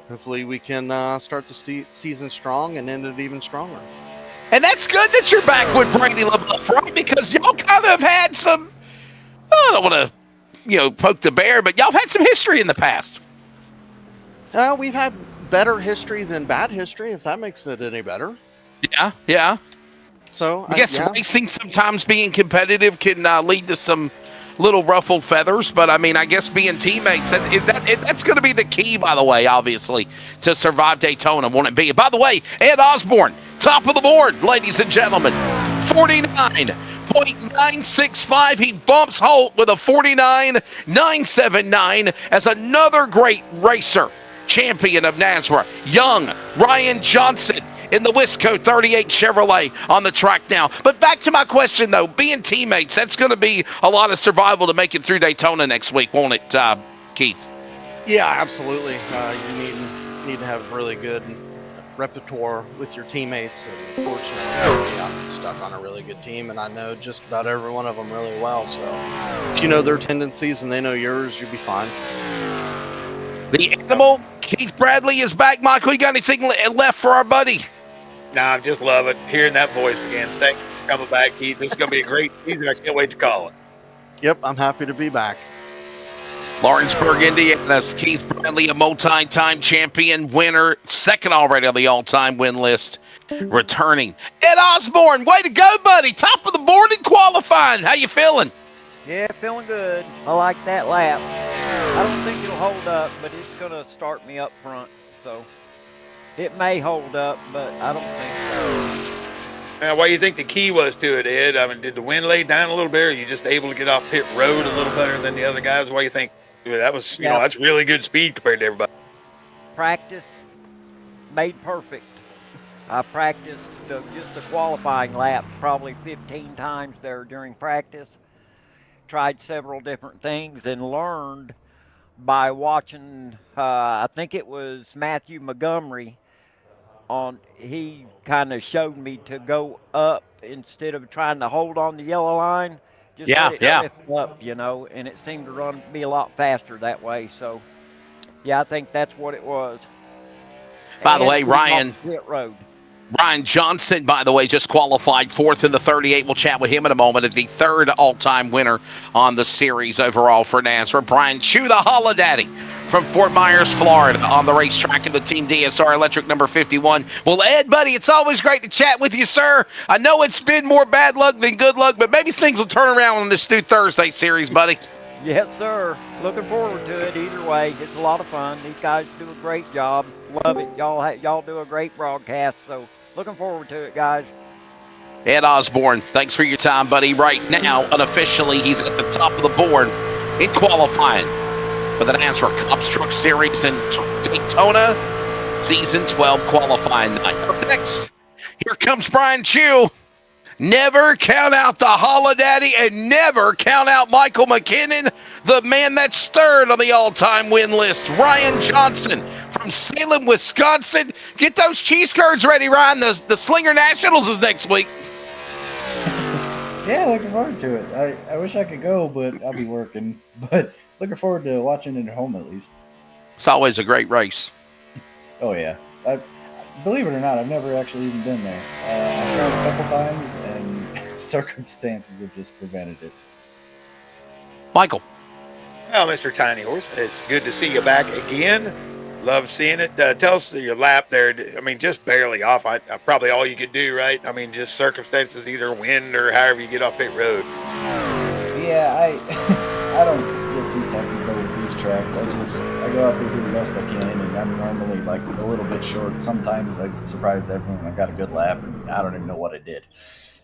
Hopefully we can start the season strong and end it even stronger. And that's good that you're back with Brady LaBeouf, right? Because y'all kind of had some, I don't want to, poke the bear, but y'all have had some history in the past. We've had better history than bad history, if that makes it any better. Yeah. So I guess racing sometimes being competitive can lead to some little ruffled feathers, but I mean, I guess being teammates, that's going to be the key, by the way, obviously, to survive Daytona, won't it be? By the way, Ed Osborne, top of the board, ladies and gentlemen, 49.965. He bumps Holt with a 49.979 as another great racer, champion of NASRA. Young Ryan Johnson in the Wisco 38 Chevrolet on the track now. But back to my question, though, being teammates, that's going to be a lot of survival to make it through Daytona next week, won't it, Keith? Yeah, absolutely. You need to have really good repertoire with your teammates, and fortunately, I'm stuck on a really good team, and I know just about every one of them really well. So if you know their tendencies and they know yours, you'll be fine. The animal, Keith Bradley, is back. Michael, you got anything left for our buddy? Nah, I just love it. Hearing that voice again. Thank you for coming back, Keith. This is going to be a great season. I can't wait to call it. Yep, I'm happy to be back. Lawrenceburg, Indiana. Keith Bradley, a multi-time champion, winner, second already on the all-time win list, returning. Ed Osborne, way to go, buddy. Top of the board in qualifying. How you feeling? Yeah, feeling good. I like that lap. I don't think it'll hold up, but it's going to start me up front. So it may hold up, but I don't think so. Now, what do you think the key was to it, Ed? I mean, did the wind lay down a little bit? Or are you just able to get off pit road a little better than the other guys? What do you think? That was, that's really good speed compared to everybody. Practice made perfect. I practiced just the qualifying lap probably 15 times there during practice. Tried several different things and learned by watching, I think it was Matthew Montgomery. He kind of showed me to go up instead of trying to hold on the yellow line. Just let it lift up, and it seemed to be a lot faster that way. So, yeah, I think that's what it was. By the way, Ryan Johnson, by the way, just qualified fourth in the 38. We'll chat with him in a moment. At the third all-time winner on the series overall for NASRA. Brian Chew, the Holodaddy from Fort Myers, Florida, on the racetrack in the Team DSR Electric number 51. Well, Ed, buddy, it's always great to chat with you, sir. I know it's been more bad luck than good luck, but maybe things will turn around on this new Thursday series, buddy. Yes, sir. Looking forward to it either way. It's a lot of fun. These guys do a great job. Love it. Y'all do a great broadcast, so looking forward to it, guys. Ed Osborne, thanks for your time, buddy. Right now, unofficially, he's at the top of the board in qualifying for the NASRA C.O.P.S Truck Series in Daytona, Season 12 qualifying night. Up next, here comes Brian Chew. Never count out the Holodaddy and never count out Michael McKinnon, the man that's third on the all-time win list. Ryan Johnson from Salem, Wisconsin. Get those cheese curds ready, Ryan. The Slinger Nationals is next week. Yeah, looking forward to it. I wish I could go, but I'll be working. But looking forward to watching it at home at least. It's always a great race. Oh, yeah. Believe it or not, I've never actually even been there. I've tried a couple times, and circumstances have just prevented it. Michael. Well, Mr. Tiny Horse, it's good to see you back again. Love seeing it. Tell us your lap there. I mean, just barely off. Probably all you could do, right? I mean, just circumstances, either wind or however you get off pit road. Yeah, I don't get too technical with these tracks. I go out there and do the best I can, and I'm normally like a little bit short. Sometimes I surprise everyone. I got a good lap, and I don't even know what I did.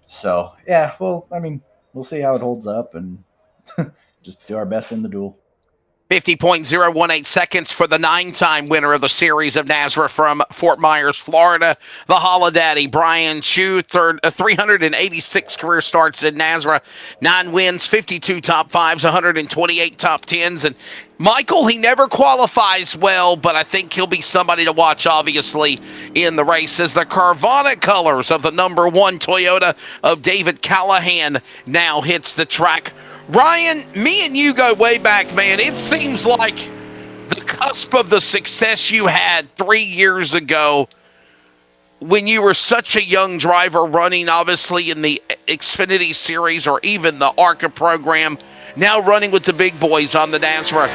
So yeah, well, I mean, we'll see how it holds up, and just do our best in the duel. 50.018 seconds for the 9-time winner of the series of NASRA from Fort Myers, Florida, the Holodaddy, Brian Chu, 386 career starts in NASRA, 9 wins, 52 top 5s, 128 top 10s, and Michael, he never qualifies well, but I think he'll be somebody to watch, obviously, in the races. The Carvana colors of the number 1 Toyota of David Callahan now hits the track. Ryan, me and you go way back, man. It seems like the cusp of the success you had 3 years ago when you were such a young driver running, obviously, in the Xfinity Series or even the ARCA program, now running with the big boys on the NASRA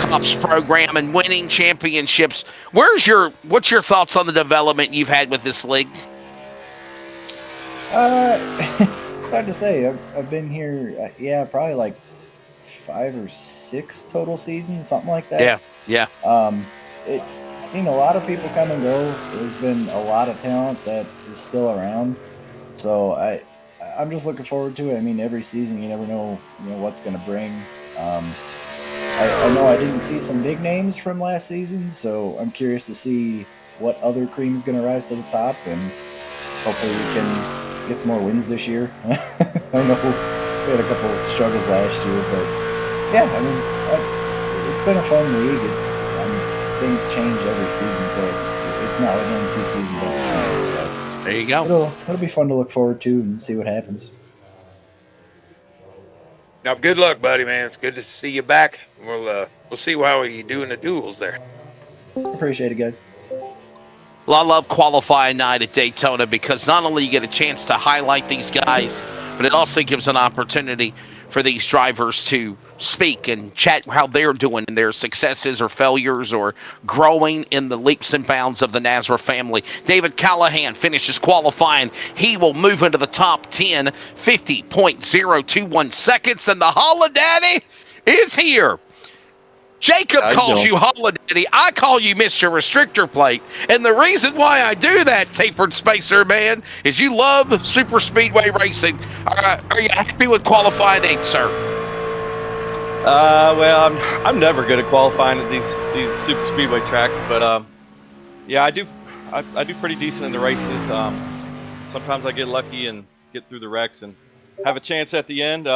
C.O.P.S program and winning championships. What's your thoughts on the development you've had with this league? It's hard to say. I've been here, probably like 5 or 6 total seasons, something like that. Yeah. It's seen a lot of people come and go. There's been a lot of talent that is still around. So I'm just looking forward to it. I mean, every season you never know what's going to bring. I know I didn't see some big names from last season, so I'm curious to see what other cream is going to rise to the top, and hopefully we can get some more wins this year. I know we had a couple of struggles last year, but yeah, I mean, it's been a fun league. Things change every season, so it's not like only 2 seasons every season. So there you go. It'll be fun to look forward to and see what happens. Now, good luck, buddy, man. It's good to see you back. We'll see how you do in the duels there. Appreciate it, guys. Well, I love qualifying night at Daytona because not only you get a chance to highlight these guys, but it also gives an opportunity for these drivers to speak and chat how they're doing in their successes or failures or growing in the leaps and bounds of the NASRA family. David Callahan finishes qualifying. He will move into the top 10, 50.021 seconds, and the Holodaddy is here. Jacob calls you Holodaddy. I call you Mr. Restrictor Plate. And the reason why I do that, Tapered Spacer Man, is you love super speedway racing. Are you happy with qualifying 8th, sir? Well, I'm never good at qualifying at these super speedway tracks, but yeah, I do pretty decent in the races. Sometimes I get lucky and get through the wrecks and have a chance at the end.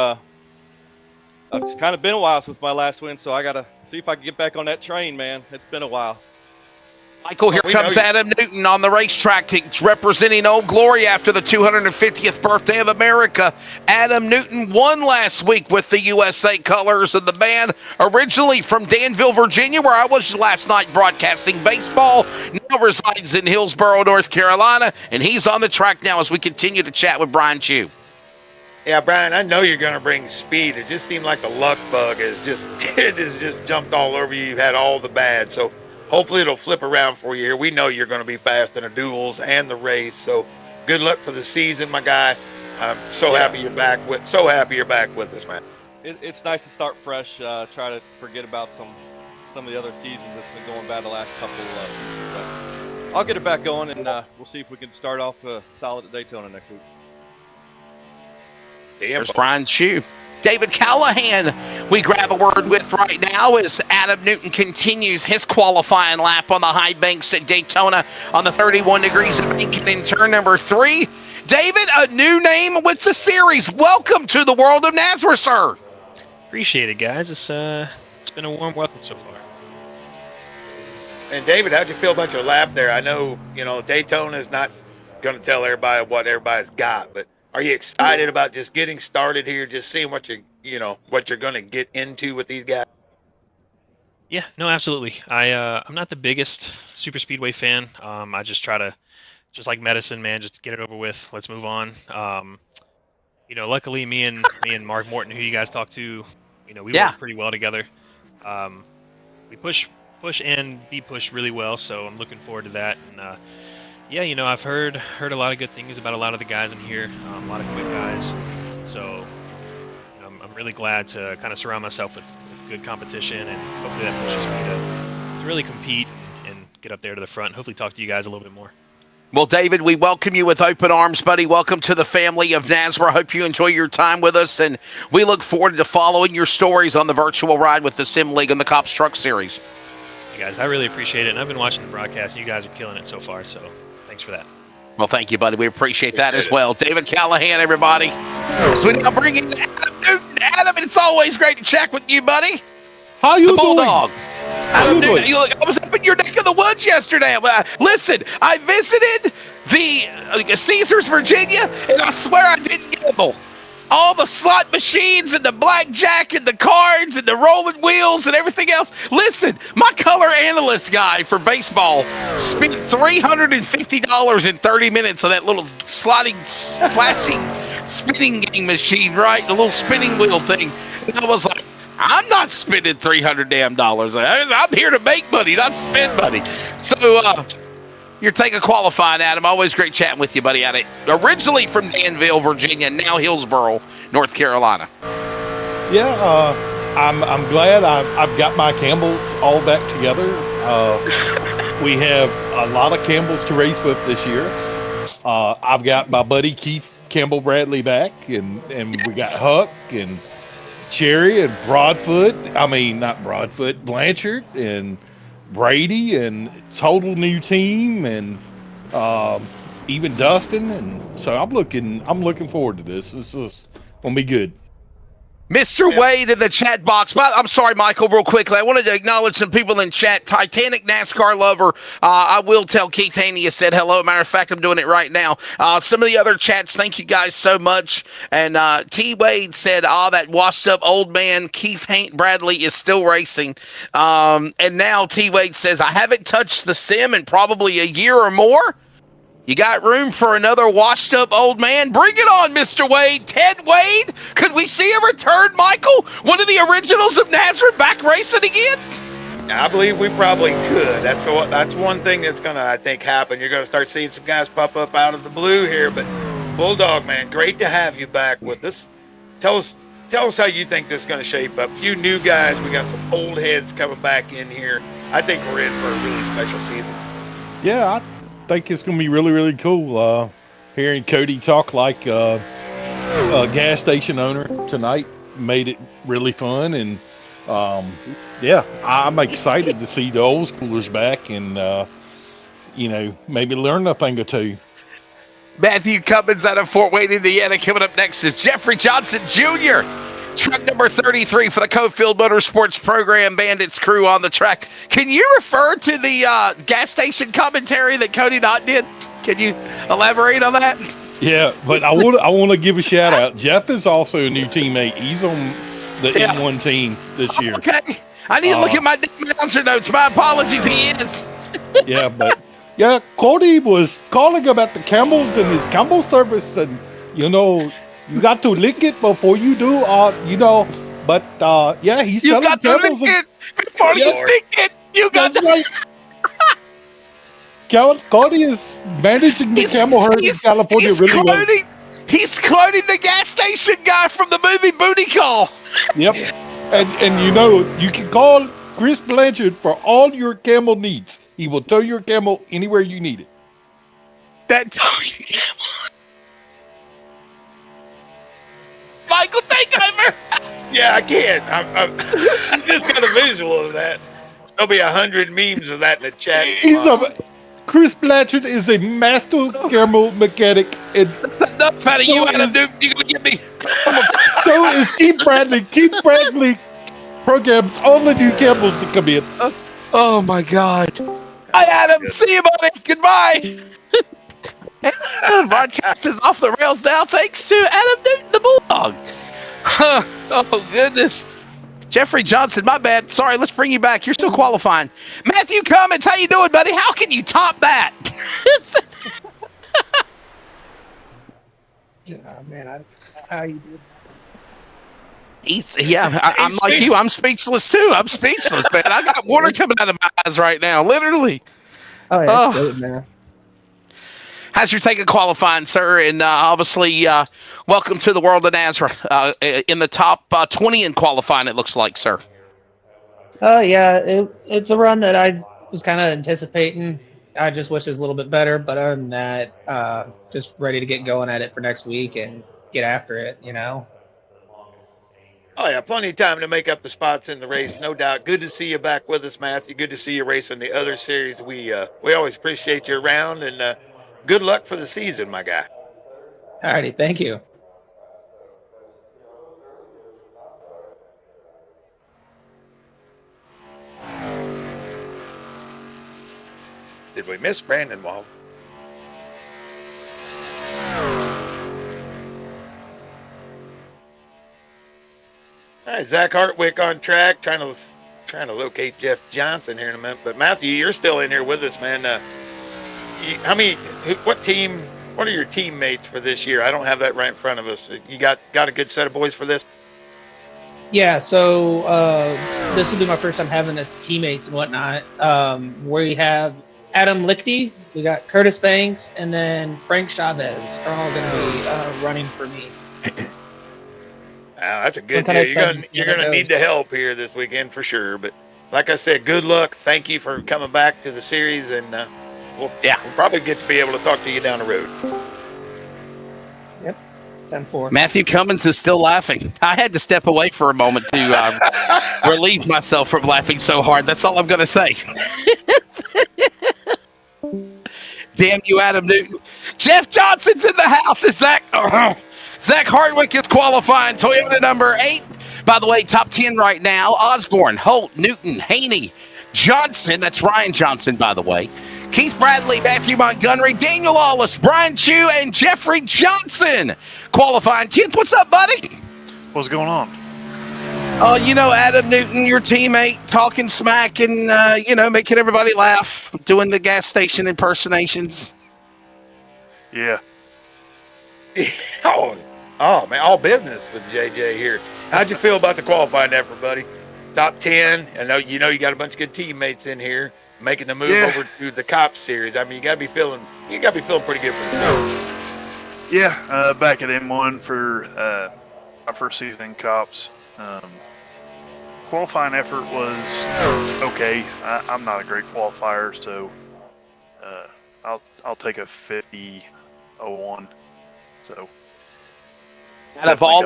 It's kind of been a while since my last win, so I got to see if I can get back on that train, man. It's been a while. Michael, here comes Adam Newton on the racetrack. He's representing Old Glory after the 250th birthday of America. Adam Newton won last week with the USA colors of the band, originally from Danville, Virginia, where I was last night broadcasting baseball. Now resides in Hillsborough, North Carolina, and he's on the track now as we continue to chat with Brian Chu. Yeah, Brian, I know you're going to bring speed. It just seemed like the luck bug has just jumped all over you. You've had all the bad. So hopefully it'll flip around for you here. We know you're going to be fast in the duels and the race. So good luck for the season, my guy. I'm happy you're back with us, man. It's nice to start fresh. Try to forget about some of the other seasons that's been going bad the last couple of seasons. But I'll get it back going, and we'll see if we can start off solid at Daytona next week. There's Brian Chu. David Callahan, we grab a word with right now as Adam Newton continues his qualifying lap on the high banks at Daytona on the 31 degrees of banking in turn number 3. David, a new name with the series. Welcome to the world of NASRA, sir. Appreciate it, guys. It's been a warm welcome so far. And David, how'd you feel about your lap there? I know, Daytona is not going to tell everybody what everybody's got, but are you excited about just getting started here, just seeing what you're going to get into with these guys? Yeah, no, absolutely. I'm not the biggest super speedway fan. I just try to, just like medicine, man, just get it over with. Let's move on. Luckily me and Mark Morton, who you guys talk to, we work pretty well together. We push and be pushed really well, so I'm looking forward to that. And yeah, I've heard a lot of good things about a lot of the guys in here, a lot of quick guys. So I'm really glad to kind of surround myself with good competition, and hopefully that pushes me to really compete and get up there to the front and hopefully talk to you guys a little bit more. Well, David, we welcome you with open arms, buddy. Welcome to the family of NASRA. Hope you enjoy your time with us, and we look forward to following your stories on the virtual ride with the Sim League and the Cops Truck Series. Hey guys, I really appreciate it, and I've been watching the broadcast, and you guys are killing it so far, so thanks for that. Well, thank you, buddy. We appreciate that as well. David Callahan, everybody. So we now bring in Adam Newton. Adam, it's always great to check with you, buddy. How you the Bulldog. doing? Adam Newton, I was up in your neck of the woods yesterday. Listen, I visited the Caesars, Virginia, and I swear I didn't gamble. All the slot machines and the blackjack and the cards and the rolling wheels and everything else. Listen, my color analyst guy for baseball spent $350 in 30 minutes on that little sliding, flashing spinning game machine, right? The little spinning wheel thing. And I was like, I'm not spending $300 damn dollars. I'm here to make money, not spend money. So, you're taking qualifying, Adam. Always great chatting with you, buddy. Originally from Danville, Virginia, now Hillsboro, North Carolina. Yeah, I'm glad I've got my Campbells all back together. We have a lot of Campbells to race with this year. I've got my buddy Keith Campbell Bradley back, and we got Huck and Cherry and Blanchard and Brady, and total new team, and even Dustin, and so I'm looking forward to this. This is gonna be good. Mr. Wade in the chat box. I'm sorry, Michael, real quickly. I wanted to acknowledge some people in chat. Titanic NASCAR lover. I will tell Keith Haney has said hello. Matter of fact, I'm doing it right now. Some of the other chats, thank you guys so much. And T. Wade said, that washed up old man Keith Bradley is still racing. And now T. Wade says, I haven't touched the sim in probably a year or more. You got room for another washed up old man? Bring it on, Mr. Wade. Ted Wade? Could we see a return, Michael? One of the originals of NASRA back racing again? I believe we probably could. That's one thing that's going to, I think, happen. You're going to start seeing some guys pop up out of the blue here. But Bulldog, man, great to have you back with us. Tell us how you think this is going to shape up. A few new guys. We got some old heads coming back in here. I think we're in for a really special season. Yeah, I think it's going to be really, really cool. Hearing Cody talk like a gas station owner tonight made it really fun. And, yeah, I'm excited to see the old schoolers back and, maybe learn a thing or two. Matthew Cummins out of Fort Wayne, Indiana. Coming up next is Jeffrey Johnson Jr., truck number 33 for the Cofield Motorsports Program Bandits crew on the track. Can you refer to the gas station commentary that Cody Knott did? Can you elaborate on that? Yeah, but I want to give a shout out. Jeff is also a new teammate. He's on the M1 team this year. Okay. I need to look at my announcer notes. My apologies. He is. Yeah, Cody was calling about the Campbells and his Campbell service, and you got to lick it before you do, but he's selling got to lick it before you stick it. You got to. Right. Cody is managing the camel herd in California really well. He's quoting the gas station guy from the movie Booty Call. Yep. And you can call Chris Blanchard for all your camel needs. He will tow your camel anywhere you need it. That tow your camel. Michael, take over. Yeah, I can. I just got a visual of that. There'll be 100 memes of that in the chat. Chris Blanchard is a master camel mechanic. And that's enough out of you, Adam Newton. You're going to get me. So is Keith Bradley. Keith Bradley programs all the new camels to come in. Oh, my God. Hi, Adam. See you, buddy. Goodbye. Broadcast is off the rails now, thanks to Adam Newton, the Bulldog. Oh, goodness. Jeffrey Johnson, my bad. Sorry, let's bring you back. You're still qualifying. Matthew Cummins, how you doing, buddy? How can you top that? How you did that? I'm like you. I'm speechless, too. I'm speechless, man. I got water coming out of my eyes right now, literally. Oh, yeah, that's good, man. How's your take of qualifying, sir? And obviously, welcome to the world of NASRA. In the top 20 in qualifying, it looks like, sir. Yeah, it's a run that I was kind of anticipating. I just wish it was a little bit better, but other than that, just ready to get going at it for next week and get after it. Oh yeah, plenty of time to make up the spots in the race, no doubt. Good to see you back with us, Matthew. Good to see you racing the other series. We always appreciate you around, and good luck for the season, my guy. Alrighty, thank you. Did we miss Brandon Wallace? All right, Zach Hartwick on track, trying to locate Jeff Johnson here in a minute. But Matthew, you're still in here with us, man. What are your teammates for this year? I don't have that right in front of us. You got a good set of boys for this? Yeah, so this will be my first time having the teammates and whatnot. We have Adam Lichty, we got Curtis Banks, and then Frank Chavez are all going to be running for me. That's a good deal. You're gonna need the help here this weekend for sure. But like I said, good luck. Thank you for coming back to the series, and we'll probably get to be able to talk to you down the road. Yep, 10-4. Matthew Cummins is still laughing. I had to step away for a moment to relieve myself from laughing so hard. That's all I'm going to say. Damn you, Adam Newton. Jeff Johnson's in the house. Is Zach Hardwick is qualifying. Toyota number 8. By the way, top 10 right now. Osborne, Holt, Newton, Haney, Johnson. That's Ryan Johnson, by the way. Keith Bradley, Matthew Montgomery, Daniel Lawless, Brian Chu, and Jeffrey Johnson qualifying 10th. What's up, buddy? What's going on? Adam Newton, your teammate, talking smack and, making everybody laugh, doing the gas station impersonations. Yeah. Oh, man, all business with JJ here. How'd you feel about the qualifying effort, buddy? Top 10. I know you got a bunch of good teammates in here making the move over to the C.O.P.S series. I mean, you gotta be feeling pretty good for yourself. Yeah, back at M1 for my first season in C.O.P.S. Qualifying effort was okay. I'm not a great qualifier, so I'll take a 50-01. So out of all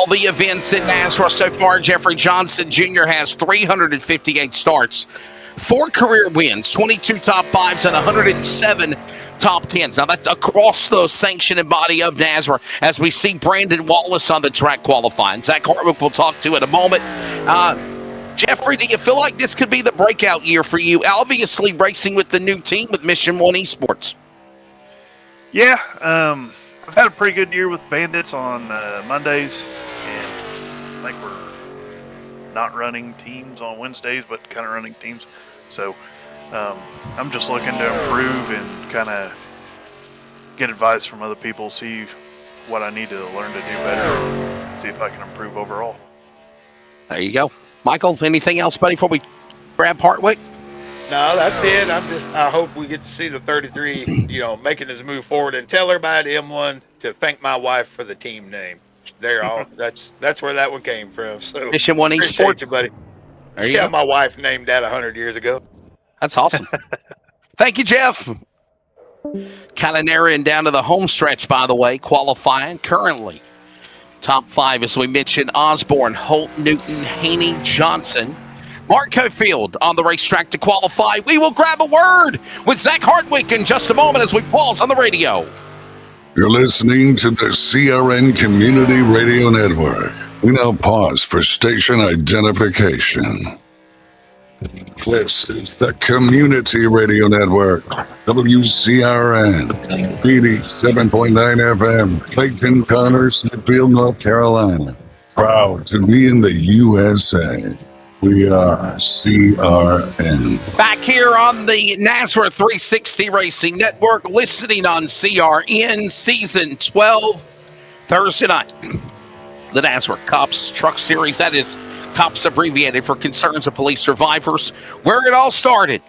the events in NASRA so far, Jeffrey Johnson Jr. has 358 starts, 4 career wins, 22 top 5s, and 107 top 10s. Now that's across the sanctioned body of NASRA, as we see Brandon Wallace on the track qualifying. Zach Hartwick we'll talk to in a moment. Jeffrey, do you feel like this could be the breakout year for you? Obviously racing with the new team with Mission 1 Esports. Yeah, I've had a pretty good year with Bandits on Mondays, and I think we're not running teams on Wednesdays, but kind of running teams. So I'm just looking to improve and kind of get advice from other people, see what I need to learn to do better, see if I can improve overall. There you go. Michael, anything else, buddy, before we grab Hartwick? No, that's it. I hope we get to see the 33, making his move forward, and tell everybody at M1 to thank my wife for the team name. That's where that one came from. So Mission 1 Esports, you, buddy. Yeah, my wife named that 100 years ago. That's awesome. Thank you, Jeff. Kind of narrowing down to the home stretch, by the way, qualifying currently. Top 5, as we mentioned, Osborne, Holt, Newton, Haney, Johnson. Mark Cofield on the racetrack to qualify. We will grab a word with Zach Hardwick in just a moment as we pause on the radio. You're listening to the CRN Community Radio Network. We now pause for station identification. This is the Community Radio Network, WCRN, 87.9 FM, Clayton, Connors, Smithfield, North Carolina. Proud to be in the USA. We are CRN. Back here on the NASRA 360 Racing Network, listening on CRN Season 12, Thursday night. The NASRA C.O.P.S Truck Series, that is C.O.P.S abbreviated for Concerns of Police Survivors, where it all started.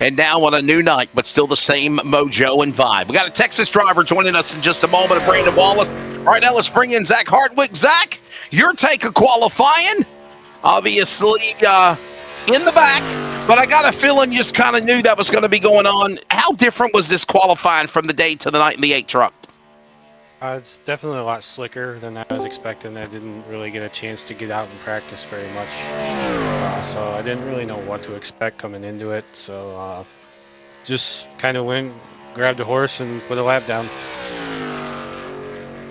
And now on a new night, but still the same mojo and vibe. We got a Texas driver joining us in just a moment, of Brandon Wallace. Right now, let's bring in Zach Hardwick. Zach, your take of qualifying. Obviously, in the back, But I got a feeling you just kind of knew that was going to be going on. How different was this qualifying from the day to the night in the 8 truck? It's definitely a lot slicker than I was expecting. I didn't really get a chance to get out and practice very much, so I didn't really know what to expect coming into it. So just kind of went, grabbed a horse, and put a lap down.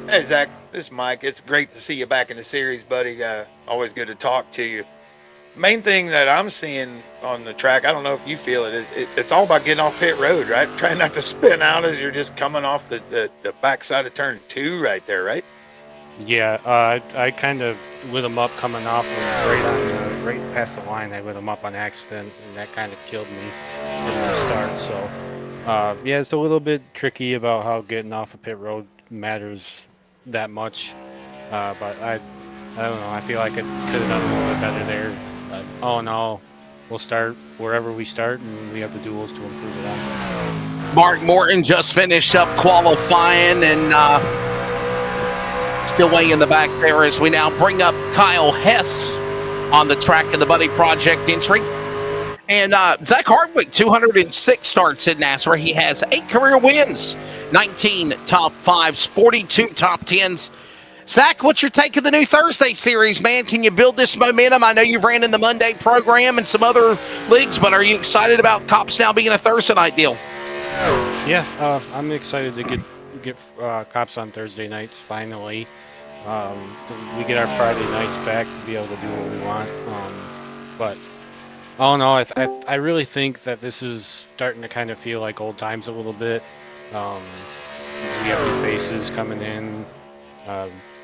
Hey, Zach, this is Mike. It's great to see you back in the series, buddy. Always good to talk to you. Main thing that I'm seeing on the track, I don't know if you feel it, it's all about getting off pit road, right? Trying not to spin out as you're just coming off the backside of turn 2 right there, right? Yeah, I kind of lit them up coming off right past the line. I lit them up on accident, and that kind of killed me from the start. So, yeah, it's a little bit tricky about how getting off a pit road matters that much. But I don't know. I feel like I could have done a little bit better there. But all in all, we'll start wherever we start, and we have the duels to improve it on. Mark Morton just finished up qualifying and still way in the back there as we now bring up Kyle Hess on the track of the Buddy Project entry. And Zach Hardwick, 206 starts in NASRA. He has 8 career wins, 19 top 5s, 42 top 10s. Zach, what's your take of the new Thursday series, man? Can you build this momentum? I know you've ran in the Monday program and some other leagues, but are you excited about C.O.P.S now being a Thursday night deal? Yeah, I'm excited to get C.O.P.S on Thursday nights finally. We get our Friday nights back to be able to do what we want. But all in all, I really think that this is starting to kind of feel like old times a little bit. We have new faces coming in.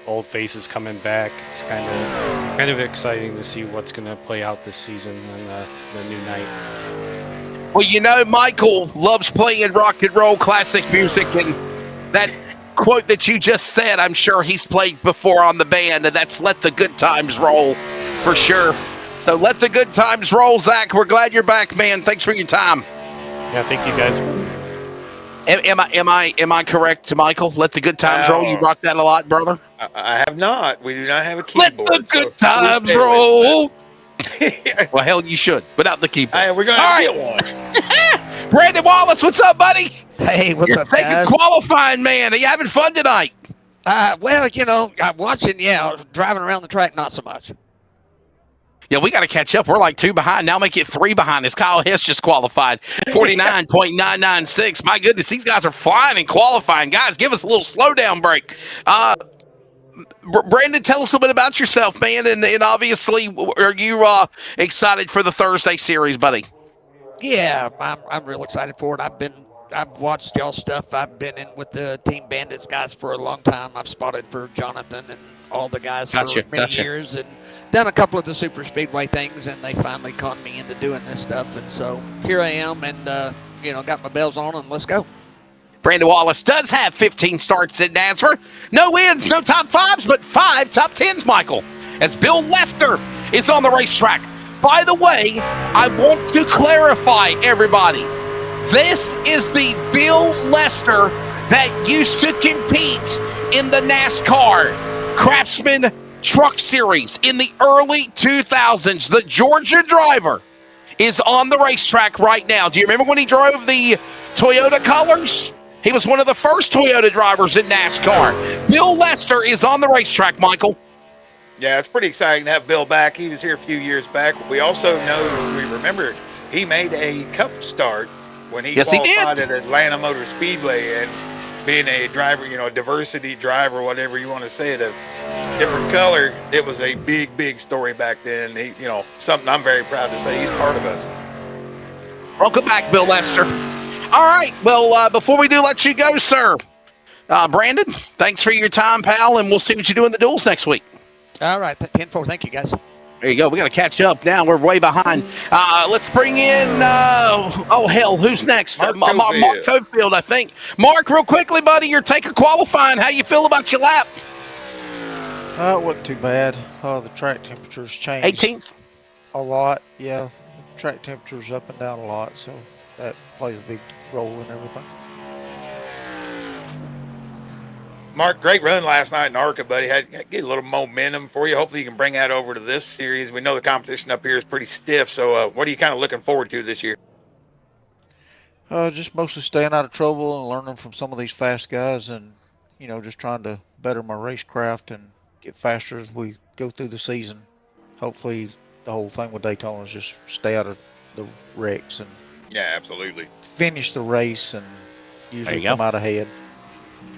Old faces coming back. It's kind of exciting to see what's going to play out this season on the new night. Well, you know, Michael loves playing rock and roll classic music, and that quote that you just said, I'm sure he's played before on the band, and that's "Let the Good Times Roll" for sure. So let the good times roll, Zach. We're glad you're back, man. Thanks for your time. Yeah, thank you guys. Am I correct, Michael? Let the good times roll. You rock that a lot, brother. I have not. We do not have a keyboard. Let the good times roll. Well, hell, you should, without the keyboard. Hey, we're going to get one. Brandon Wallace, what's up, buddy? Hey, what's You're up, taking guys? qualifying, man. Are you having fun tonight? Well, you know, I'm watching, driving around the track, not so much. Yeah, we got to catch up. We're like 2 behind. Now make it 3 behind as Kyle Hess just qualified. 49.996. My goodness, these guys are flying and qualifying. Guys, give us a little slowdown break. Brandon, tell us a little bit about yourself, man. And obviously, are you excited for the Thursday series, buddy? Yeah, I'm real excited for it. I've watched y'all stuff. I've been in with the Team Bandits guys for a long time. I've spotted for Jonathan and all the guys for many years and done a couple of the super speedway things, and they finally caught me into doing this stuff. And so here I am, and got my bells on, and let's go. Brandon Wallace does have 15 starts in NASRA. No wins, no top 5s, but 5 top 10s, Michael, as Bill Lester is on the racetrack. By the way, I want to clarify, everybody, this is the Bill Lester that used to compete in the NASCAR Craftsman Truck Series in the early 2000s. The Georgia driver is on the racetrack right now. Do you remember when he drove the Toyota colors? He was one of the first Toyota drivers in NASCAR. Bill Lester is on the racetrack, Michael. Yeah, it's pretty exciting to have Bill back. He was here a few years back. We also remember he made a cup start when he qualified at Atlanta Motor Speedway, and being a driver, a diversity driver, whatever you want to say it, a different color, it was a big, big story back then. He, something I'm very proud to say he's part of us. Welcome back, Bill Lester. All right, well, before we do let you go, sir, Brandon, thanks for your time, pal, and we'll see what you do in the duels next week. All right, 10-4. Thank you, guys. There you go. We got to catch up now. We're way behind. Let's bring in, who's next? Mark Cofield, I think. Mark, real quickly, buddy, your take of qualifying. How you feel about your lap? It wasn't too bad. The track temperatures changed. 18th? A lot, yeah. Track temperatures up and down a lot, so that plays a big role in everything. Mark, great run last night in ARCA, buddy. Get a little momentum for you. Hopefully you can bring that over to this series. We know the competition up here is pretty stiff, so what are you kind of looking forward to this year? Just mostly staying out of trouble and learning from some of these fast guys, and just trying to better my racecraft and get faster as we go through the season. Hopefully, the whole thing with Daytona is just stay out of the wrecks and yeah, absolutely finish the race and usually come out ahead.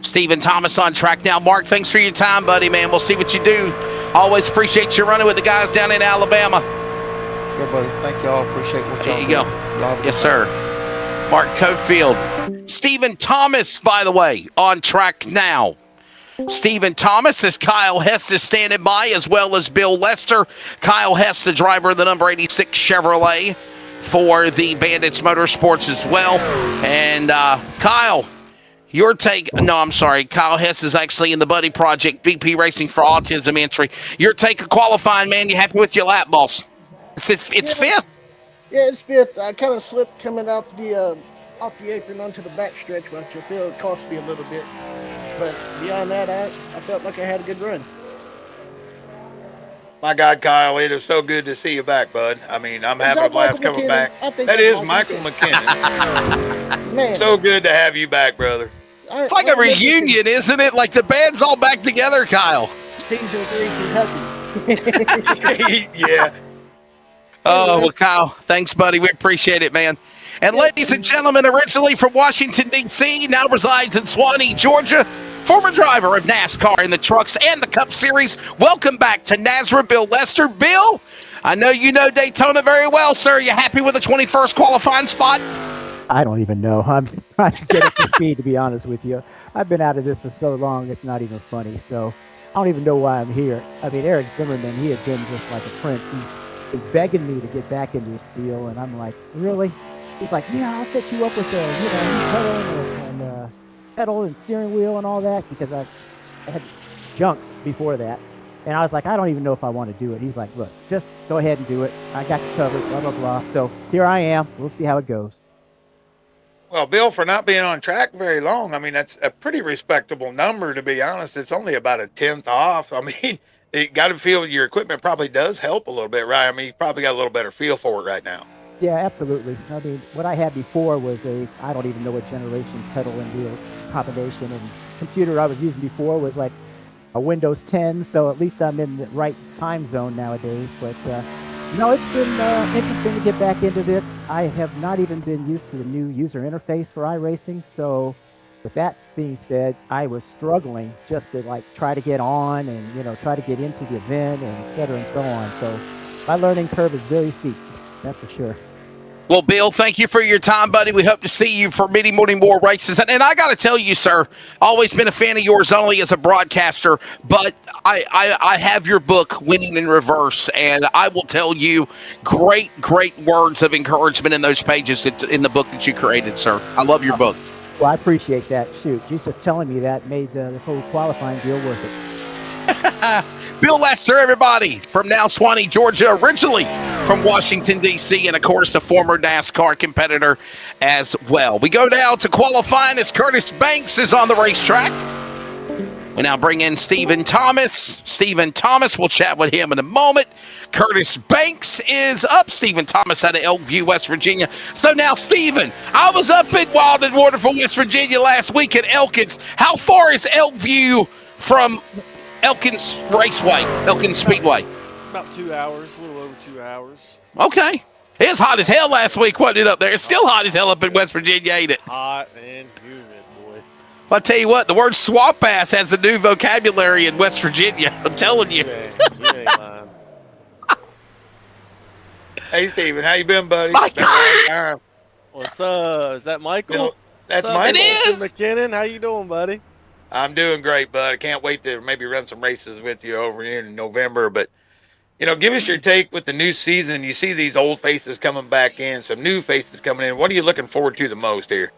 Stephen Thomas on track now. Mark, thanks for your time, buddy, man. We'll see what you do. Always appreciate you running with the guys down in Alabama. Yeah, buddy. Thank y'all. Appreciate what y'all There you do. go. Yes, sir. Mark Cofield. Stephen Thomas, by the way, on track now. Stephen Thomas, as Kyle Hess is standing by, as well as Bill Lester. Kyle Hess, the driver of the number 86 Chevrolet for the Bandits Motorsports as well. And Kyle, your take, no, I'm sorry. Kyle Hess is actually in the Buddy Project, BP Racing for Autism entry. Your take of qualifying, man. You happy with your lap, boss? It's fifth. Yeah, it's fifth. I kind of slipped coming off the apron onto the back stretch, which I feel it cost me a little bit. But beyond that, I felt like I had a good run. My God, Kyle, it is so good to see you back, bud. I mean, I'm having a blast coming back. That is Michael McKinnon. Man. So good to have you back, brother. It's like a reunion, isn't it? Like the band's all back together, Kyle. Season 3 Kentucky. Yeah. Oh, well, Kyle, thanks, buddy. We appreciate it, man. And ladies and gentlemen, originally from Washington, D.C., now resides in Swanee, Georgia, former driver of NASCAR in the trucks and the Cup Series. Welcome back to NASRA, Bill Lester. Bill, I know you know Daytona very well, sir. You happy with the 21st qualifying spot? I don't even know. I'm just trying to get up to speed, to be honest with you. I've been out of this for so long, it's not even funny. So I don't even know why I'm here. I mean, Eric Zimmerman, he had been just like a prince. He's been begging me to get back into this deal, and I'm like, really? He's like, yeah, I'll set you up with the pedal and steering wheel and all that, because I had junk before that. And I was like, I don't even know if I want to do it. He's like, look, just go ahead and do it. I got you covered, blah, blah, blah. So here I am. We'll see how it goes. Well, Bill, for not being on track very long, I mean, that's a pretty respectable number, to be honest. It's only about a 10th off. I mean, you got to feel your equipment probably does help a little bit, right? I mean, you probably got a little better feel for it right now. Yeah, absolutely. I mean, what I had before was I don't even know what generation pedal and wheel combination, and computer I was using before was like a Windows 10, so at least I'm in the right time zone nowadays. But no, it's been interesting to get back into this. I have not even been used to the new user interface for iRacing, so with that being said, I was struggling just to like try to get on and try to get into the event and et cetera and so on. So my learning curve is very steep, that's for sure. Well, Bill, thank you for your time, buddy. We hope to see you for many more races. And I got to tell you, sir, always been a fan of yours only as a broadcaster, but I have your book, Winning in Reverse, and I will tell you great words of encouragement in those pages in the book that you created, sir. I love your book. Well, I appreciate that. Shoot, just telling me that made this whole qualifying deal worth it. Bill Lester, everybody, from now Swanee, Georgia, originally from Washington, D.C., and, of course, a former NASCAR competitor as well. We go now to qualifying as Curtis Banks is on the racetrack. We now bring in Stephen Thomas. Stephen Thomas, we'll chat with him in a moment. Curtis Banks is up. Stephen Thomas out of Elkview, West Virginia. So now, Stephen, I was up in Wild and Wonderful, West Virginia last week at Elkins. How far is Elkview from Elkins Raceway, Elkins Speedway? About 2 hours, a little over 2 hours. Okay. It was hot as hell last week, wasn't it, up there? It's still hot as hell up in West Virginia, ain't it? Hot and humid, boy. Well, I tell you what, the word C.O.P.S has a new vocabulary in West Virginia. I'm telling you. You ain't lying. Hey, Steven, how you been, buddy? My God. What's up? Is that Michael? That's What's up, Michael. It is. McKinnon, how you doing, buddy? I'm doing great, bud. I can't wait to maybe run some races with you over here in November. But, give us your take with the new season. You see these old faces coming back in, some new faces coming in. What are you looking forward to the most here?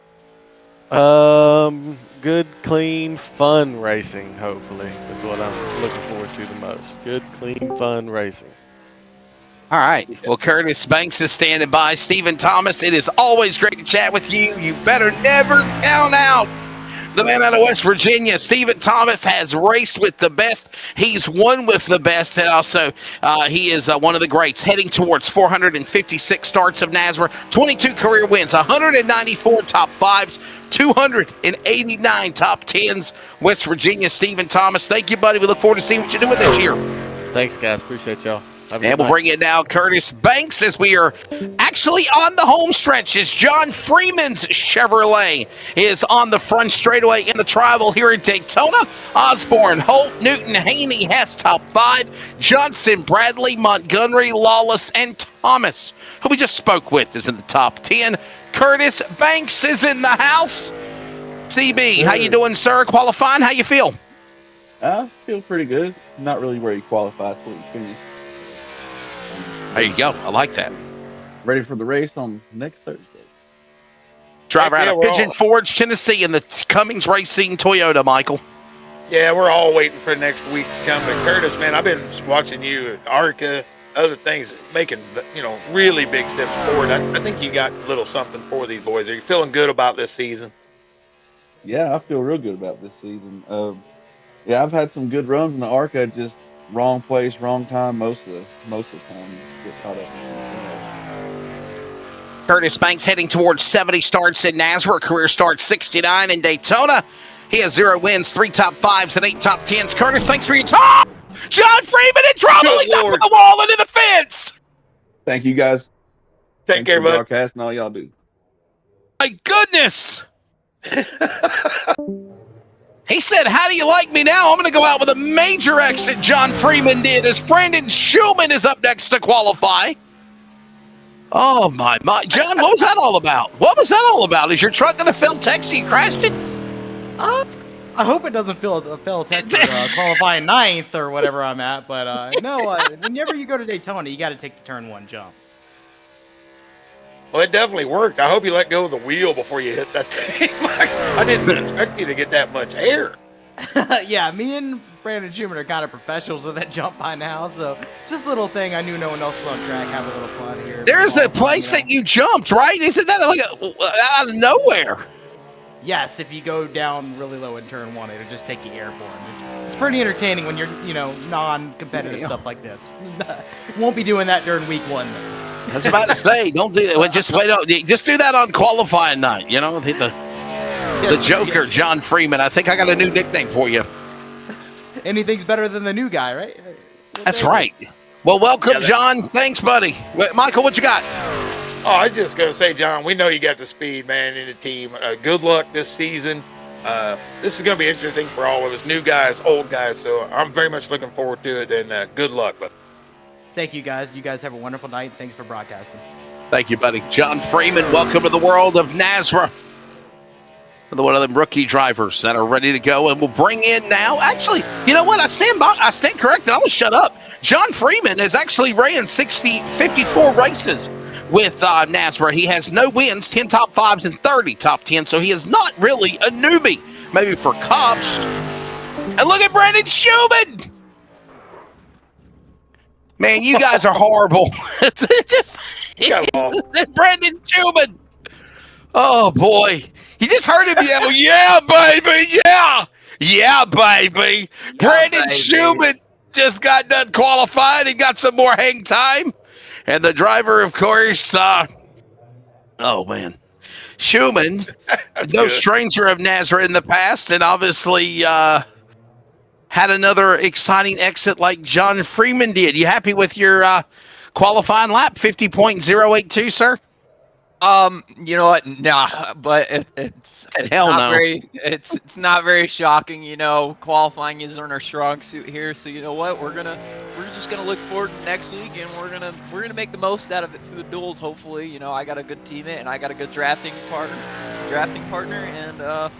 Good, clean, fun racing, hopefully, is what I'm looking forward to the most. Good, clean, fun racing. All right. Well, Curtis Banks is standing by. Stephen Thomas, it is always great to chat with you. You better never count out The man out of West Virginia, Stephen Thomas, has raced with the best. He's won with the best, and also he is one of the greats, heading towards 456 starts of NASRA, 22 career wins, 194 top fives, 289 top tens. West Virginia, Stephen Thomas. Thank you, buddy. We look forward to seeing what you're doing this year. Thanks, guys. Appreciate y'all. And we'll bring it now, Curtis Banks, as we are actually on the home stretch as John Freeman's Chevrolet is on the front straightaway in the Tribal here at Daytona. Osborne, Holt, Newton, Haney, Hess, top 5. Johnson, Bradley, Montgomery, Lawless, and Thomas, who we just spoke with, is in the top 10. Curtis Banks is in the house. CB, how you doing, sir? Qualifying, how you feel? I feel pretty good. Not really where you qualify till you finish. There you go. I like that. Ready for the race on next Thursday. Driver out of Pigeon Forge, Tennessee, in the Cummins Racing Toyota, Michael. Yeah, we're all waiting for next week to come. But Curtis, man, I've been watching you at ARCA, other things, making, really big steps forward. I think you got a little something for these boys. Are you feeling good about this season? Yeah, I feel real good about this season. Yeah, I've had some good runs in the ARCA, just wrong place, wrong time most of the time. Get caught up. Curtis Banks heading towards 70 starts in NASRA, career start 69 in Daytona. He has 0 wins, 3 top 5s, and 8 top 10s. Curtis, thanks for your time. John Freeman in trouble. He's up in the wall and in the fence. Thank you, guys. Take care, bud. Broadcast and all y'all do. My goodness. He said, how do you like me now? I'm going to go out with a major exit, John Freeman did, as Brandon Schulman is up next to qualify. Oh, my. John, what was that all about? What was that all about? Is your truck going to fail text you crashed it? I hope it doesn't fail text for qualifying 9th or whatever I'm at. But, no, whenever you go to Daytona, you got to take the turn 1 jump. Well, it definitely worked. I hope you let go of the wheel before you hit that thing. I didn't expect you to get that much air. Yeah, me and Brandon Schumann are kind of professionals of that jump by now, so just a little thing. I knew no one else was on track. Have a little fun here. There's a place that you jumped, right? Isn't that like out of nowhere? Yes, if you go down really low in turn 1, it'll just take you airborne. It's pretty entertaining when you're, non-competitive stuff like this. Won't be doing that during week 1, though. I was about to say, don't do that. Just wait on. Just do that on qualifying night. The Joker, John Freeman. I think I got a new nickname for you. Anything's better than the new guy, right? That's right. Well, welcome, John. Thanks, buddy. Michael, what you got? Oh, I was just going to say, John, we know you got the speed, man, in the team. Good luck this season. This is going to be interesting for all of us, new guys, old guys. So I'm very much looking forward to it, and good luck. But thank you, guys. You guys have a wonderful night. Thanks for broadcasting. Thank you, buddy. John Freeman, welcome to the world of NASRA. One of them rookie drivers that are ready to go, and we'll bring in now. Actually, you know what? I stand corrected. I'm going to shut up. John Freeman has actually ran 54 races with NASRA. He has no wins, 10 top 5s, and 30 top 10, so he is not really a newbie. Maybe for C.O.P.S. And look at Brandon Schulman. Man, you guys are horrible. Brandon Schulman. Oh, boy. You just heard him yell, yeah, baby, yeah. Yeah, baby. Brandon Schulman just got done qualifying and got some more hang time. And the driver, of course, oh, man. Schulman, no stranger of NASRA in the past, and obviously had another exciting exit like John Freeman did. You happy with your qualifying lap, 50.082, sir? You know what? Nah, but it's not it's not very shocking. Qualifying isn't our strong suit here. So you know what? We're just gonna look forward to next week, and we're gonna make the most out of it through the duels. Hopefully, I got a good teammate and I got a good drafting partner, and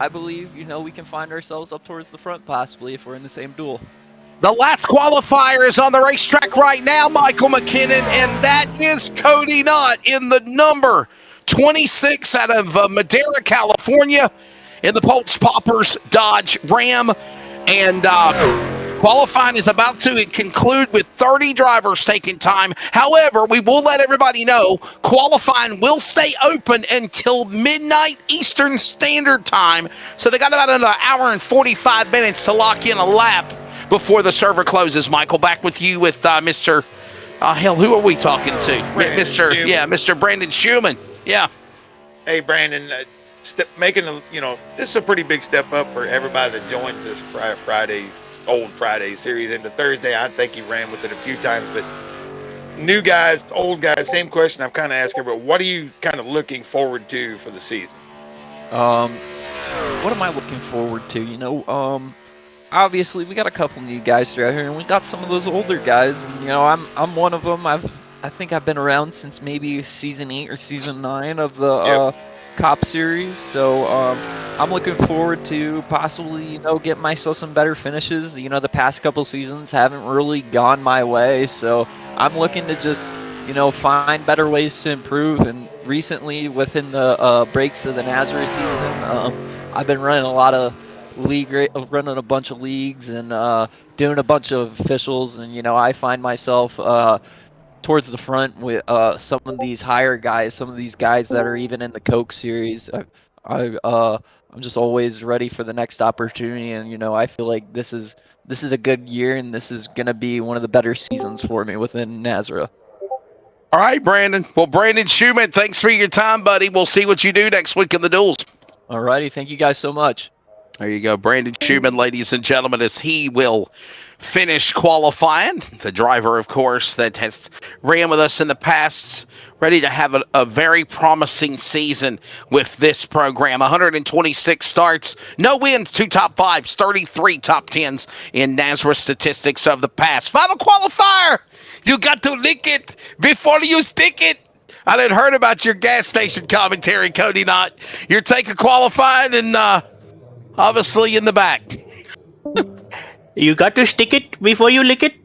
I believe we can find ourselves up towards the front possibly if we're in the same duel. The last qualifier is on the racetrack right now, Michael McKinnon, and that is Cody Knott in the number 26 out of Madera, California, in the Pulse Poppers Dodge Ram. And Qualifying is about to conclude with 30 drivers taking time. However, we will let everybody know qualifying will stay open until midnight Eastern Standard Time. So they got about another hour and 45 minutes to lock in a lap before the server closes. Michael, back with you with Mr. Who are we talking to? Mr. Brandon Schumann. Yeah. Hey, Brandon, this is a pretty big step up for everybody that joins this old Friday series into Thursday. I think he ran with it a few times, but new guys, old guys, same question I've kind of asked her, but what are you kind of looking forward to for the season? What am I looking forward to? Obviously we got a couple new guys throughout here, and we got some of those older guys, and I'm one of them. I think I've been around since maybe season 8 or season 9 of the C.O.P.S series, so I'm looking forward to possibly get myself some better finishes. The past couple seasons haven't really gone my way, so I'm looking to just find better ways to improve. And recently, within the breaks of the NASRA season, I've been running running a bunch of leagues and doing a bunch of officials, and I find myself towards the front with some of these higher guys, some of these guys that are even in the Coke series. I'm just always ready for the next opportunity, and I feel like this is a good year, and this is gonna be one of the better seasons for me within NASRA. All right, Brandon. Well, Brandon Schumann, thanks for your time, buddy. We'll see what you do next week in the duels. All righty. Thank you guys so much. There you go. Brandon Schumann, ladies and gentlemen, as he will finish qualifying. The driver, of course, that has ran with us in the past, ready to have a very promising season with this program. 126 starts, no wins, 2 top 5s, 33 top 10s in NASRA statistics of the past. Final qualifier. You got to lick it before you stick it. I didn't heard about your gas station commentary, Cody Knott. You're taking qualifying and obviously in the back. You got to stick it before you lick it.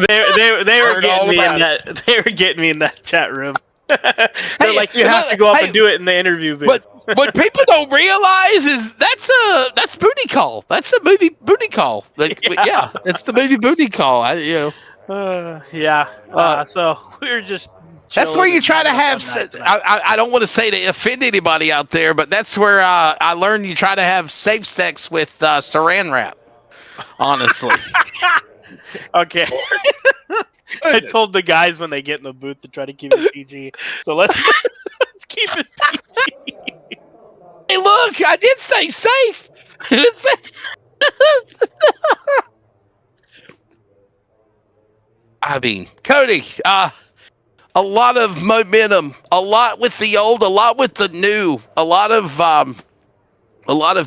they were getting me in that. They were getting me in that chat room. They're like, you have to go up and do it in the interview booth. What people don't realize is that's booty call. That's a movie booty call. Yeah, it's the movie booty call. So we were just. That's where you try to have. I don't want to say to offend anybody out there, but that's where I learned you try to have safe sex with Saran wrap. Honestly. Okay. I told the guys when they get in the booth to try to keep it PG. So let's keep it PG. Hey, look! I did say safe. I mean, Cody. A lot of momentum, a lot with the old, a lot with the new, a lot of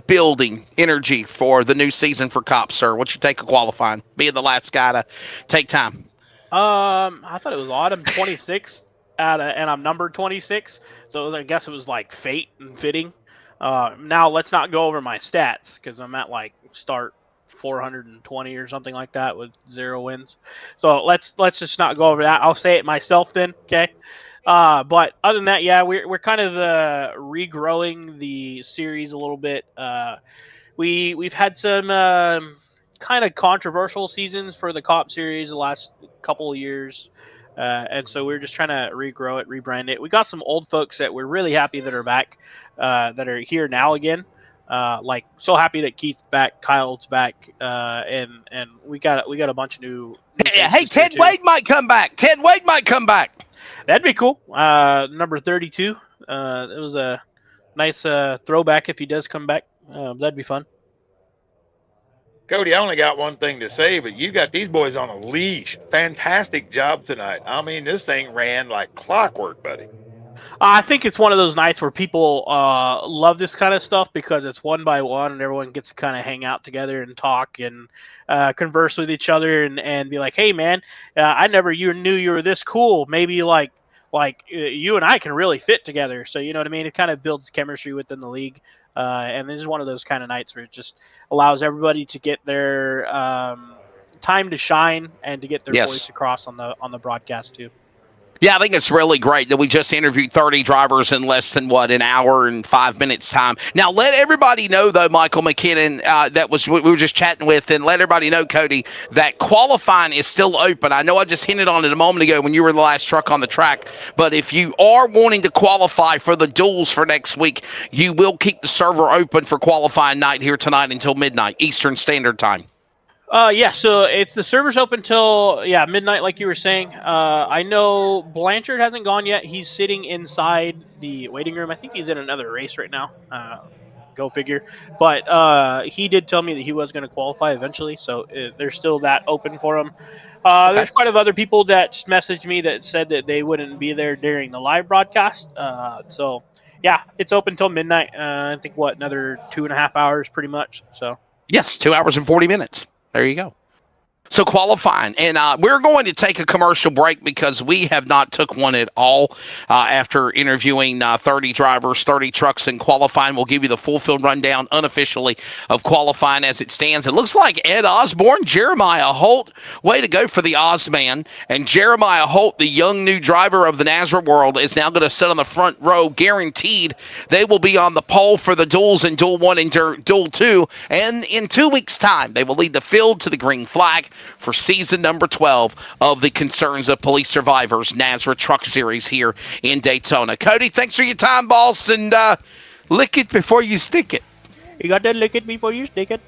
building energy for the new season for C.O.P.S, sir. What's your take of qualifying? Being the last guy to take time. I thought it was odd. I'm 26 and I'm numbered 26, so I guess it was like fate and fitting. Now let's not go over my stats because I'm at like start 420 or something like that with 0 wins. So let's just not go over that. I'll say it myself then, okay? But other than that, yeah, we're kind of regrowing the series a little bit. We've had some kind of controversial seasons for the C.O.P series the last couple of years. And so we're just trying to regrow it, rebrand it. We got some old folks that we're really happy that are back, that are here now again. Like so happy that Keith's back, Kyle's back, and we got a bunch of new hey, Ted Wade might come back. Ted Wade might come back. That'd be cool. Number 32. It was a nice throwback if he does come back. That'd be fun. Cody, I only got one thing to say, but you got these boys on a leash. Fantastic job tonight. I mean, this thing ran like clockwork, buddy. I think it's one of those nights where people love this kind of stuff because it's one by one and everyone gets to kind of hang out together and talk and converse with each other and be like, hey, man, I never knew you were this cool. Maybe like you and I can really fit together. So, you know what I mean? It kind of builds chemistry within the league. And this is one of those kind of nights where it just allows everybody to get their time to shine and to get their voice across on the broadcast too. Yeah, I think it's really great that we just interviewed 30 drivers in less than, an hour and 5 minutes time. Now, let everybody know, though, Michael McKinnon, that was what we were just chatting with, and let everybody know, Cody, that qualifying is still open. I know I just hinted on it a moment ago when you were the last truck on the track, but if you are wanting to qualify for the duels for next week, you will keep the server open for qualifying night here tonight until midnight, Eastern Standard Time. Yeah, so it's the server's open till midnight, like you were saying. I know Blanchard hasn't gone yet. He's sitting inside the waiting room. I think he's in another race right now. Go figure. But he did tell me that he was going to qualify eventually, so there's still that open for him. There's quite a few other people that messaged me that said that they wouldn't be there during the live broadcast. So yeah, it's open till midnight. I think another 2.5 hours, pretty much. So yes, 2 hours and 40 minutes. There you go. So qualifying, and we're going to take a commercial break because we have not took one at all after interviewing 30 drivers, 30 trucks in qualifying. We'll give you the full field rundown unofficially of qualifying as it stands. It looks like Ed Osborne, Jeremiah Holt, way to go for the Ozman, and Jeremiah Holt, the young new driver of the NASRA world, is now going to sit on the front row, guaranteed. They will be on the pole for the duels in Duel 1 and Duel 2, and in 2 weeks' time, they will lead the field to the green flag for season number 12 of the Concerns of Police Survivors NASRA Truck Series here in Daytona. Cody, thanks for your time, boss, and lick it before you stick it. You got to lick it before you stick it.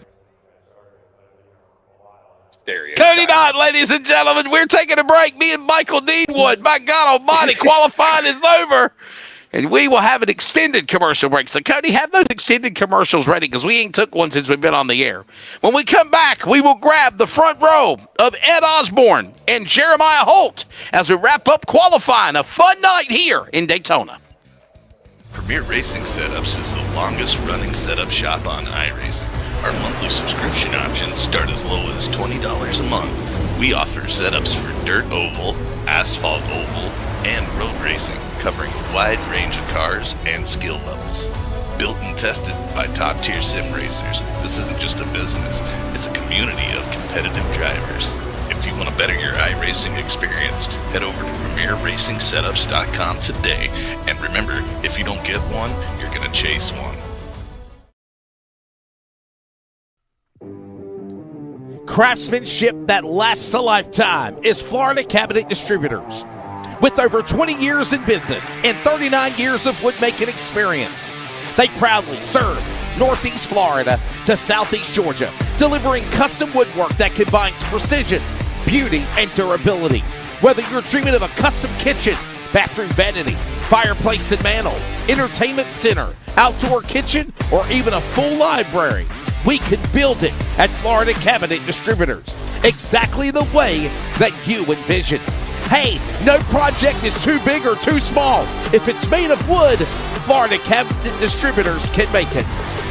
Cody Dodd, ladies and gentlemen, we're taking a break. Me and Michael Deanwood. My God almighty, qualifying is over. And we will have an extended commercial break. So, Cody, have those extended commercials ready because we ain't took one since we've been on the air. When we come back, we will grab the front row of Ed Osborne and Jeremiah Holt as we wrap up qualifying. A fun night here in Daytona. Premier Racing Setups is the longest-running setup shop on iRacing. Our monthly subscription options start as low as $20 a month. We offer setups for dirt oval, asphalt oval, and road racing, covering a wide range of cars and skill levels. Built and tested by top-tier sim racers, this isn't just a business, it's a community of competitive drivers. If you want to better your iRacing experience, head over to PremierRacingSetups.com today. And remember, if you don't get one, you're going to chase one. Craftsmanship that lasts a lifetime is Florida Cabinet Distributors. With over 20 years in business and 39 years of woodmaking experience, they proudly serve Northeast Florida to Southeast Georgia, delivering custom woodwork that combines precision, beauty, and durability. Whether you're dreaming of a custom kitchen, bathroom vanity, fireplace and mantel, entertainment center, outdoor kitchen, or even a full library, we can build it at Florida Cabinet Distributors, exactly the way that you envision. Hey, no project is too big or too small. If it's made of wood, Florida Cabinet Distributors can make it.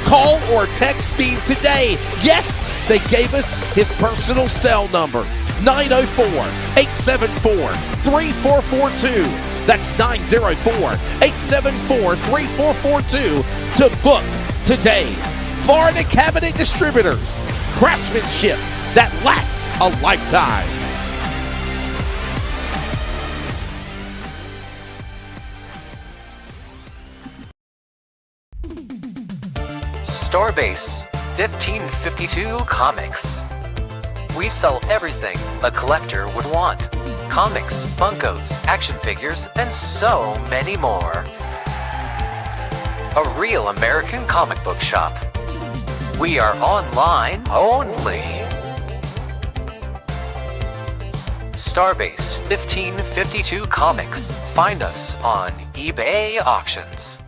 Call or text Steve today. Yes, they gave us his personal cell number, 904-874-3442. That's 904-874-3442 to book today. Florida Cabinet Distributors, craftsmanship that lasts a lifetime. Starbase 1552 Comics. We sell everything a collector would want. Comics, Funkos, action figures, and so many more. A real American comic book shop. We are online only. Starbase 1552 Comics. Find us on eBay Auctions.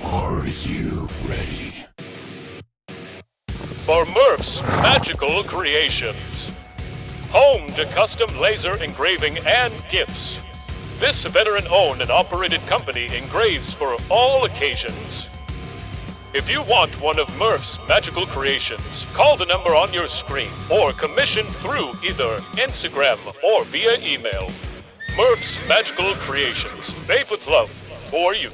Are you ready? For Murph's Magical Creations. Home to custom laser engraving and gifts. This veteran-owned and operated company engraves for all occasions. If you want one of Murph's Magical Creations, call the number on your screen or commission through either Instagram or via email. Murph's Magical Creations, made with love for you.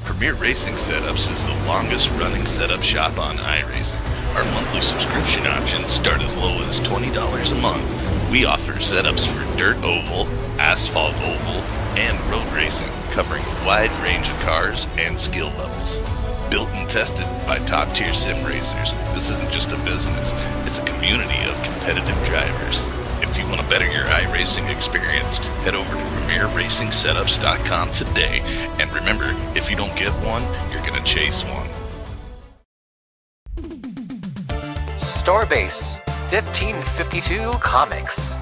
Premier Racing Setups is the longest running setup shop on iRacing. Our monthly subscription options start as low as $20 a month. We offer setups for dirt oval, asphalt oval, and road racing, covering a wide range of cars and skill levels. Built and tested by top-tier sim racers, this isn't just a business, it's a community of competitive drivers. If you want to better your iRacing experience, head over to PremierRacingSetups.com today. And remember, if you don't get one, you're going to chase one. Starbase 1552 Comics.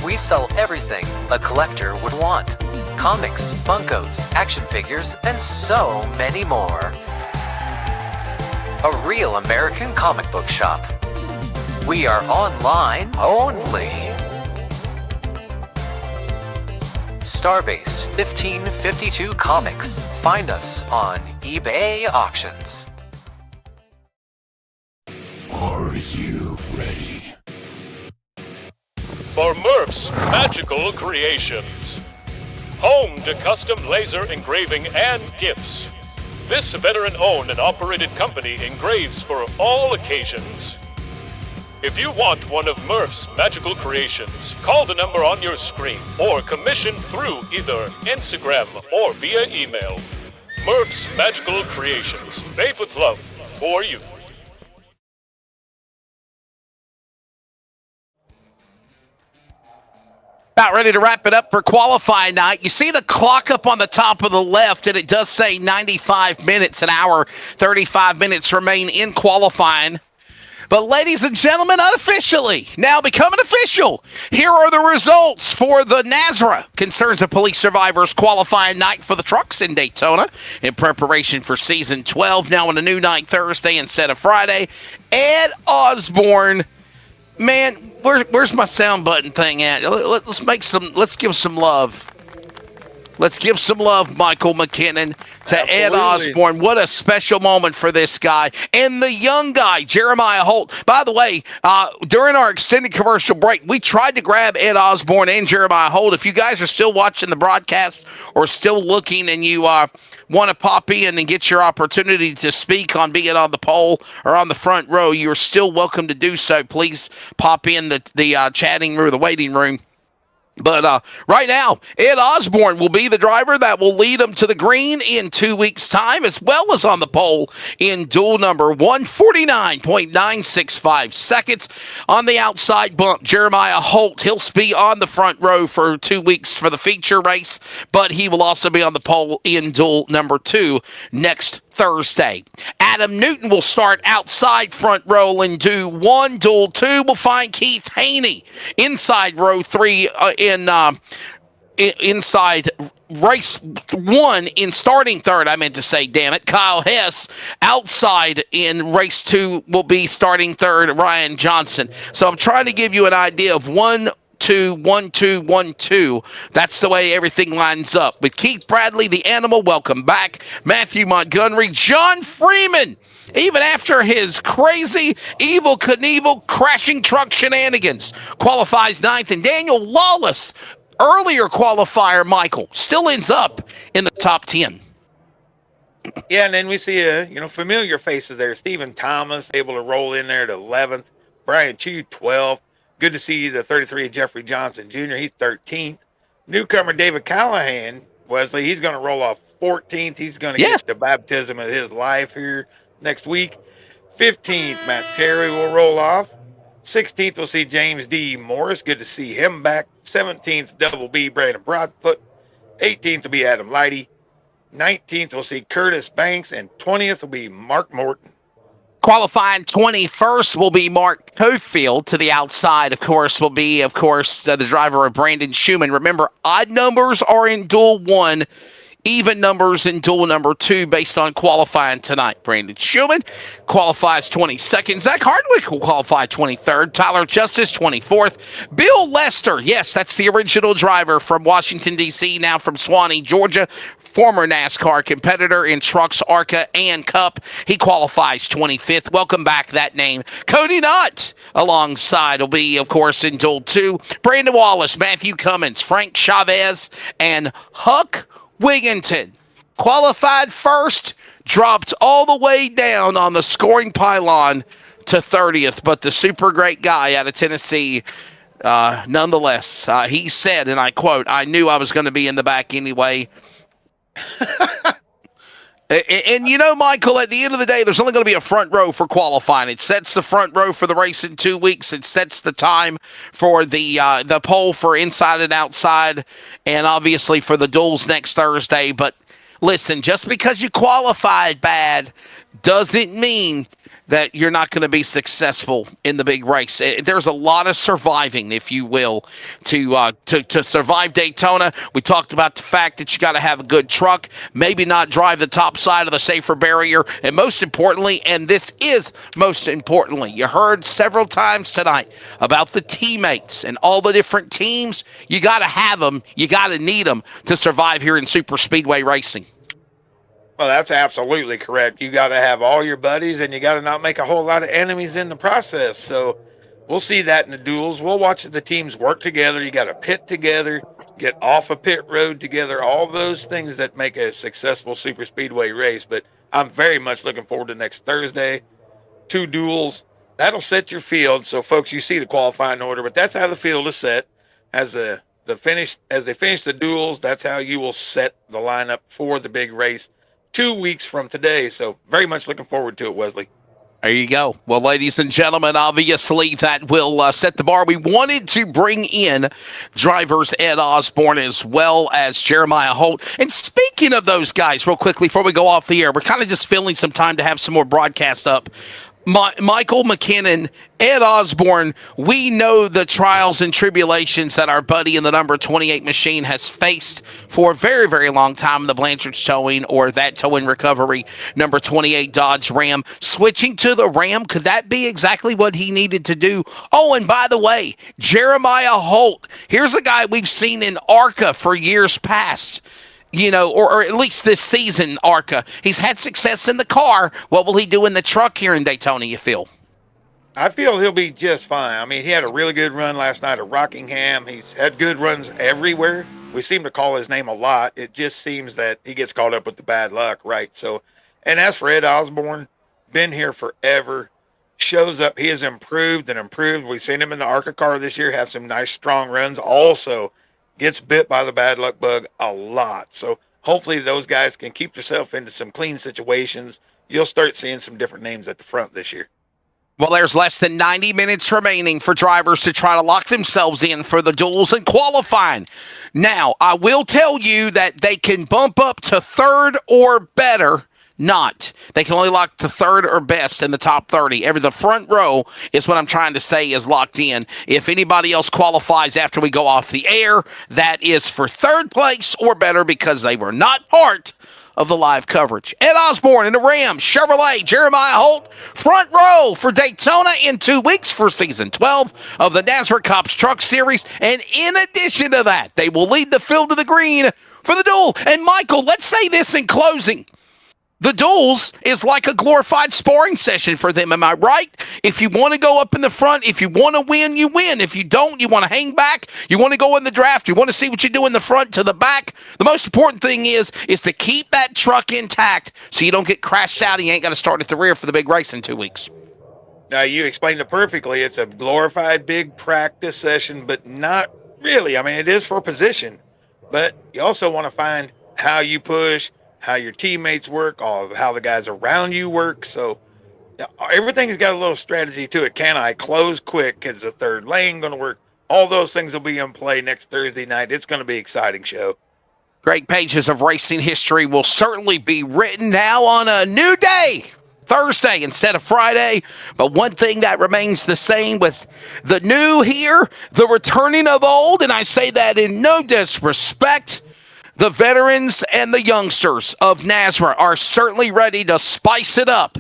We sell everything a collector would want. Comics, Funkos, action figures, and so many more. A real American comic book shop. We are online only. Starbase 1552 Comics. Find us on eBay Auctions. Are you ready? For Murph's Magical Creations. Home to custom laser engraving and gifts. This veteran-owned and operated company engraves for all occasions. If you want one of Murph's magical creations, call the number on your screen or commission through either Instagram or via email. Murph's Magical Creations, made with love for you. About ready to wrap it up for qualifying night. You see the clock up on the top of the left, and it does say 95 minutes, an hour, 35 minutes remain in qualifying. But ladies and gentlemen, unofficially, now becoming official, here are the results for the NASRA Concerns of Police Survivors qualifying night for the trucks in Daytona in preparation for Season 12, now on a new night Thursday instead of Friday. Ed Osborne, man, where's my sound button thing at? Let's give some love. Let's give some love, Michael McKinnon, to Absolutely. Ed Osborne. What a special moment for this guy. And the young guy, Jeremiah Holt. By the way, during our extended commercial break, we tried to grab Ed Osborne and Jeremiah Holt. If you guys are still watching the broadcast or still looking and you want to pop in and get your opportunity to speak on being on the pole or on the front row, you're still welcome to do so. Please pop in the chatting room, the waiting room. But right now, Ed Osborne will be the driver that will lead them to the green in 2 weeks' time, as well as on the pole in duel number 149.965 seconds. On the outside bump, Jeremiah Holt, he'll be on the front row for 2 weeks for the feature race, but he will also be on the pole in duel number 2 next Thursday. Adam Newton will start outside front row and do 1. Duel 2 will find Keith Haney inside row 3 inside race 1 in starting third. I meant to say, damn it. Kyle Hess outside in race 2 will be starting third. Ryan Johnson. So I'm trying to give you an idea of 1, 2, 1, 2, 1, 2. That's the way everything lines up. With Keith Bradley, the animal, welcome back. Matthew Montgomery, John Freeman, even after his crazy Evel Knievel crashing truck shenanigans, qualifies 9th. And Daniel Lawless, earlier qualifier, Michael, still ends up in the top 10. Yeah, and then we see familiar faces there. Stephen Thomas able to roll in there to 11th. Brian Chew 12th. Good to see the 33 Jeffrey Johnson Jr. He's 13th. Newcomer David Callahan, Wesley, he's going to roll off 14th. He's going to get the baptism of his life here next week. 15th, Matt Terry will roll off. 16th, we'll see James D. Morris. Good to see him back. 17th, Double B, Brandon Broadfoot. 18th will be Adam Lighty. 19th, we'll see Curtis Banks. And 20th will be Mark Morton. Qualifying 21st will be Mark Cofield. To the outside, of course, will be, the driver of Brandon Schumann. Remember, odd numbers are in duel 1, even numbers in duel number 2 based on qualifying tonight. Brandon Schumann qualifies 22nd. Zach Hardwick will qualify 23rd. Tyler Justice, 24th. Bill Lester, yes, that's the original driver from Washington, D.C., now from Swanee, Georgia. Former NASCAR competitor in trucks, ARCA, and Cup. He qualifies 25th. Welcome back, that name. Cody Knott alongside will be, of course, in duel 2. Brandon Wallace, Matthew Cummins, Frank Chavez, and Huck Wigginton. Qualified first, dropped all the way down on the scoring pylon to 30th, but the super great guy out of Tennessee, nonetheless, he said, and I quote, "I knew I was going to be in the back anyway." And you know, Michael, at the end of the day, there's only going to be a front row for qualifying. It sets the front row for the race in 2 weeks. It sets the time for the pole for inside and outside, and obviously for the duels next Thursday. But listen, just because you qualified bad doesn't mean that you're not going to be successful in the big race. There's a lot of surviving, if you will, to survive Daytona. We talked about the fact that you got to have a good truck, maybe not drive the top side of the safer barrier, and most importantly, and this is most importantly, you heard several times tonight about the teammates and all the different teams. You got to have them. You got to need them to survive here in super speedway racing. Well, that's absolutely correct. You got to have all your buddies, and you got to not make a whole lot of enemies in the process. So we'll see that in the duels. We'll watch the teams work together. You got to pit together, get off a pit road together, all those things that make a successful super speedway race. But I'm very much looking forward to next Thursday. 2 duels. That'll set your field. So, folks, you see the qualifying order, but that's how the field is set. As they finish the duels, that's how you will set the lineup for the big race 2 weeks from today. So very much looking forward to it, Wesley. There you go. Well, ladies and gentlemen, obviously that will set the bar. We wanted to bring in drivers Ed Osborne as well as Jeremiah Holt. And speaking of those guys, real quickly, before we go off the air, we're kind of just filling some time to have some more broadcast up. Michael McKinnon, Ed Osborne, we know the trials and tribulations that our buddy in the number 28 machine has faced for a very, very long time in the Blanchard's Towing or that towing recovery, number 28 Dodge Ram. Switching to the Ram, could that be exactly what he needed to do? Oh, and by the way, Jeremiah Holt, here's a guy we've seen in ARCA for years past. You know, or at least this season, ARCA. He's had success in the car. What will he do in the truck here in Daytona, you feel? I feel he'll be just fine. I mean, he had a really good run last night at Rockingham. He's had good runs everywhere. We seem to call his name a lot. It just seems that he gets caught up with the bad luck, right? So, and as for Ed Osborne, been here forever. Shows up. He has improved and improved. We've seen him in the ARCA car this year, have some nice, strong runs. Also, gets bit by the bad luck bug a lot. So hopefully those guys can keep themselves into some clean situations. You'll start seeing some different names at the front this year. Well, there's less than 90 minutes remaining for drivers to try to lock themselves in for the duels and qualifying. Now, I will tell you that they can bump up to third or better. They can only lock to third or best in the top 30. The front row is what I'm trying to say is locked in. If anybody else qualifies after we go off the air, that is for third place or better because they were not part of the live coverage. Ed Osborne in the Ram, Chevrolet, Jeremiah Holt, front row for Daytona in 2 weeks for season 12 of the NASRA C.O.P.S Truck Series. And in addition to that, they will lead the field to the green for the duel. And Michael, let's say this in closing. The duels is like a glorified sparring session for them, am I right? If you want to go up in the front, if you want to win, you win. If you don't, you want to hang back, you want to go in the draft, you want to see what you do in the front to the back. The most important thing is to keep that truck intact so you don't get crashed out and you ain't got to start at the rear for the big race in 2 weeks. Now, you explained it perfectly. It's a glorified big practice session, but not really. I mean, it is for position, but you also want to find how you push, how your teammates work, how the guys around you work. So everything's got a little strategy to it. Can I close quick? Is the third lane going to work? All those things will be in play next Thursday night. It's going to be an exciting show. Great pages of racing history will certainly be written now on a new day, Thursday instead of Friday. But one thing that remains the same with the new here, the returning of old, and I say that in no disrespect, the veterans and the youngsters of NASRA are certainly ready to spice it up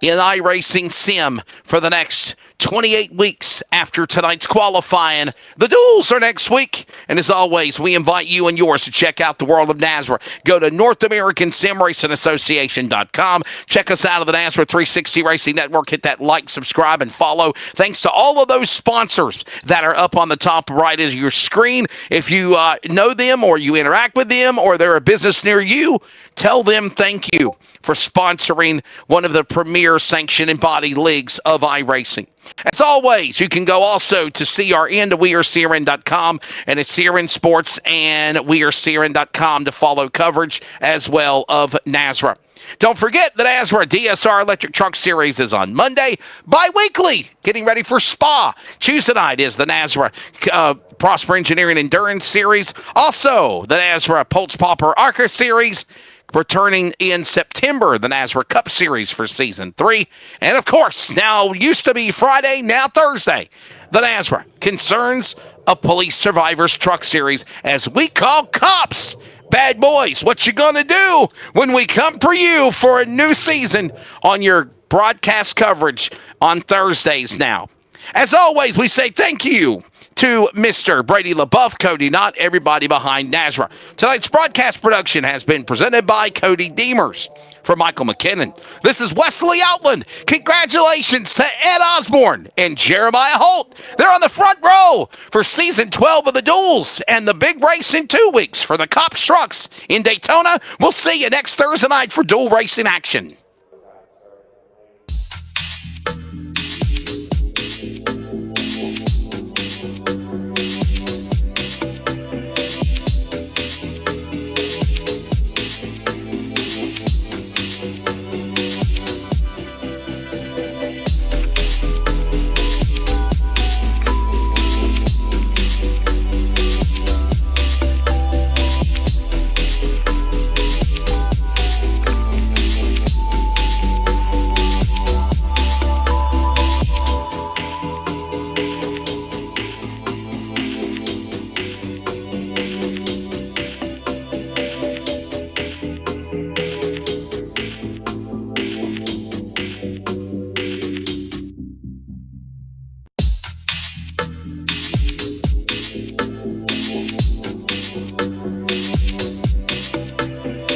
in iRacing Sim for the next 28 weeks after tonight's qualifying. The duels are next week. And as always, we invite you and yours to check out the world of NASRA. Go to NorthAmericanSimRacingAssociation.com. Check us out of the NASRA 360 Racing Network. Hit that like, subscribe, and follow. Thanks to all of those sponsors that are up on the top right of your screen. If you know them or you interact with them or they're a business near you, tell them thank you for sponsoring one of the premier sanctioned and body leagues of iRacing. As always, you can go also to CRN to WeAreCRN.com, and it's CRN Sports and WeAreCRN.com to follow coverage as well of NASRA. Don't forget that NASRA DSR Electric Truck Series is on Monday, bi-weekly, getting ready for Spa. Tuesday night is the NASRA Prosper Engineering Endurance Series. Also, the NASRA Pulse Popper ARCA Series. Returning in September, the NASRA Cup Series for Season 3. And, of course, now used to be Friday, now Thursday, the NASRA Concerns of Police Survivors Truck Series, as we call cops. Bad boys, what you gonna do when we come for you for a new season on your broadcast coverage on Thursdays now? As always, we say thank you to Mr. Brady LaBeouf, Cody Knott, everybody behind NASRA. Tonight's broadcast production has been presented by Cody Deemers. For Michael McKinnon, this is Wesley Outland. Congratulations to Ed Osborne and Jeremiah Holt. They're on the front row for Season 12 of the Duels and the big race in 2 weeks for the C.O.P.S trucks in Daytona. We'll see you next Thursday night for dual racing action.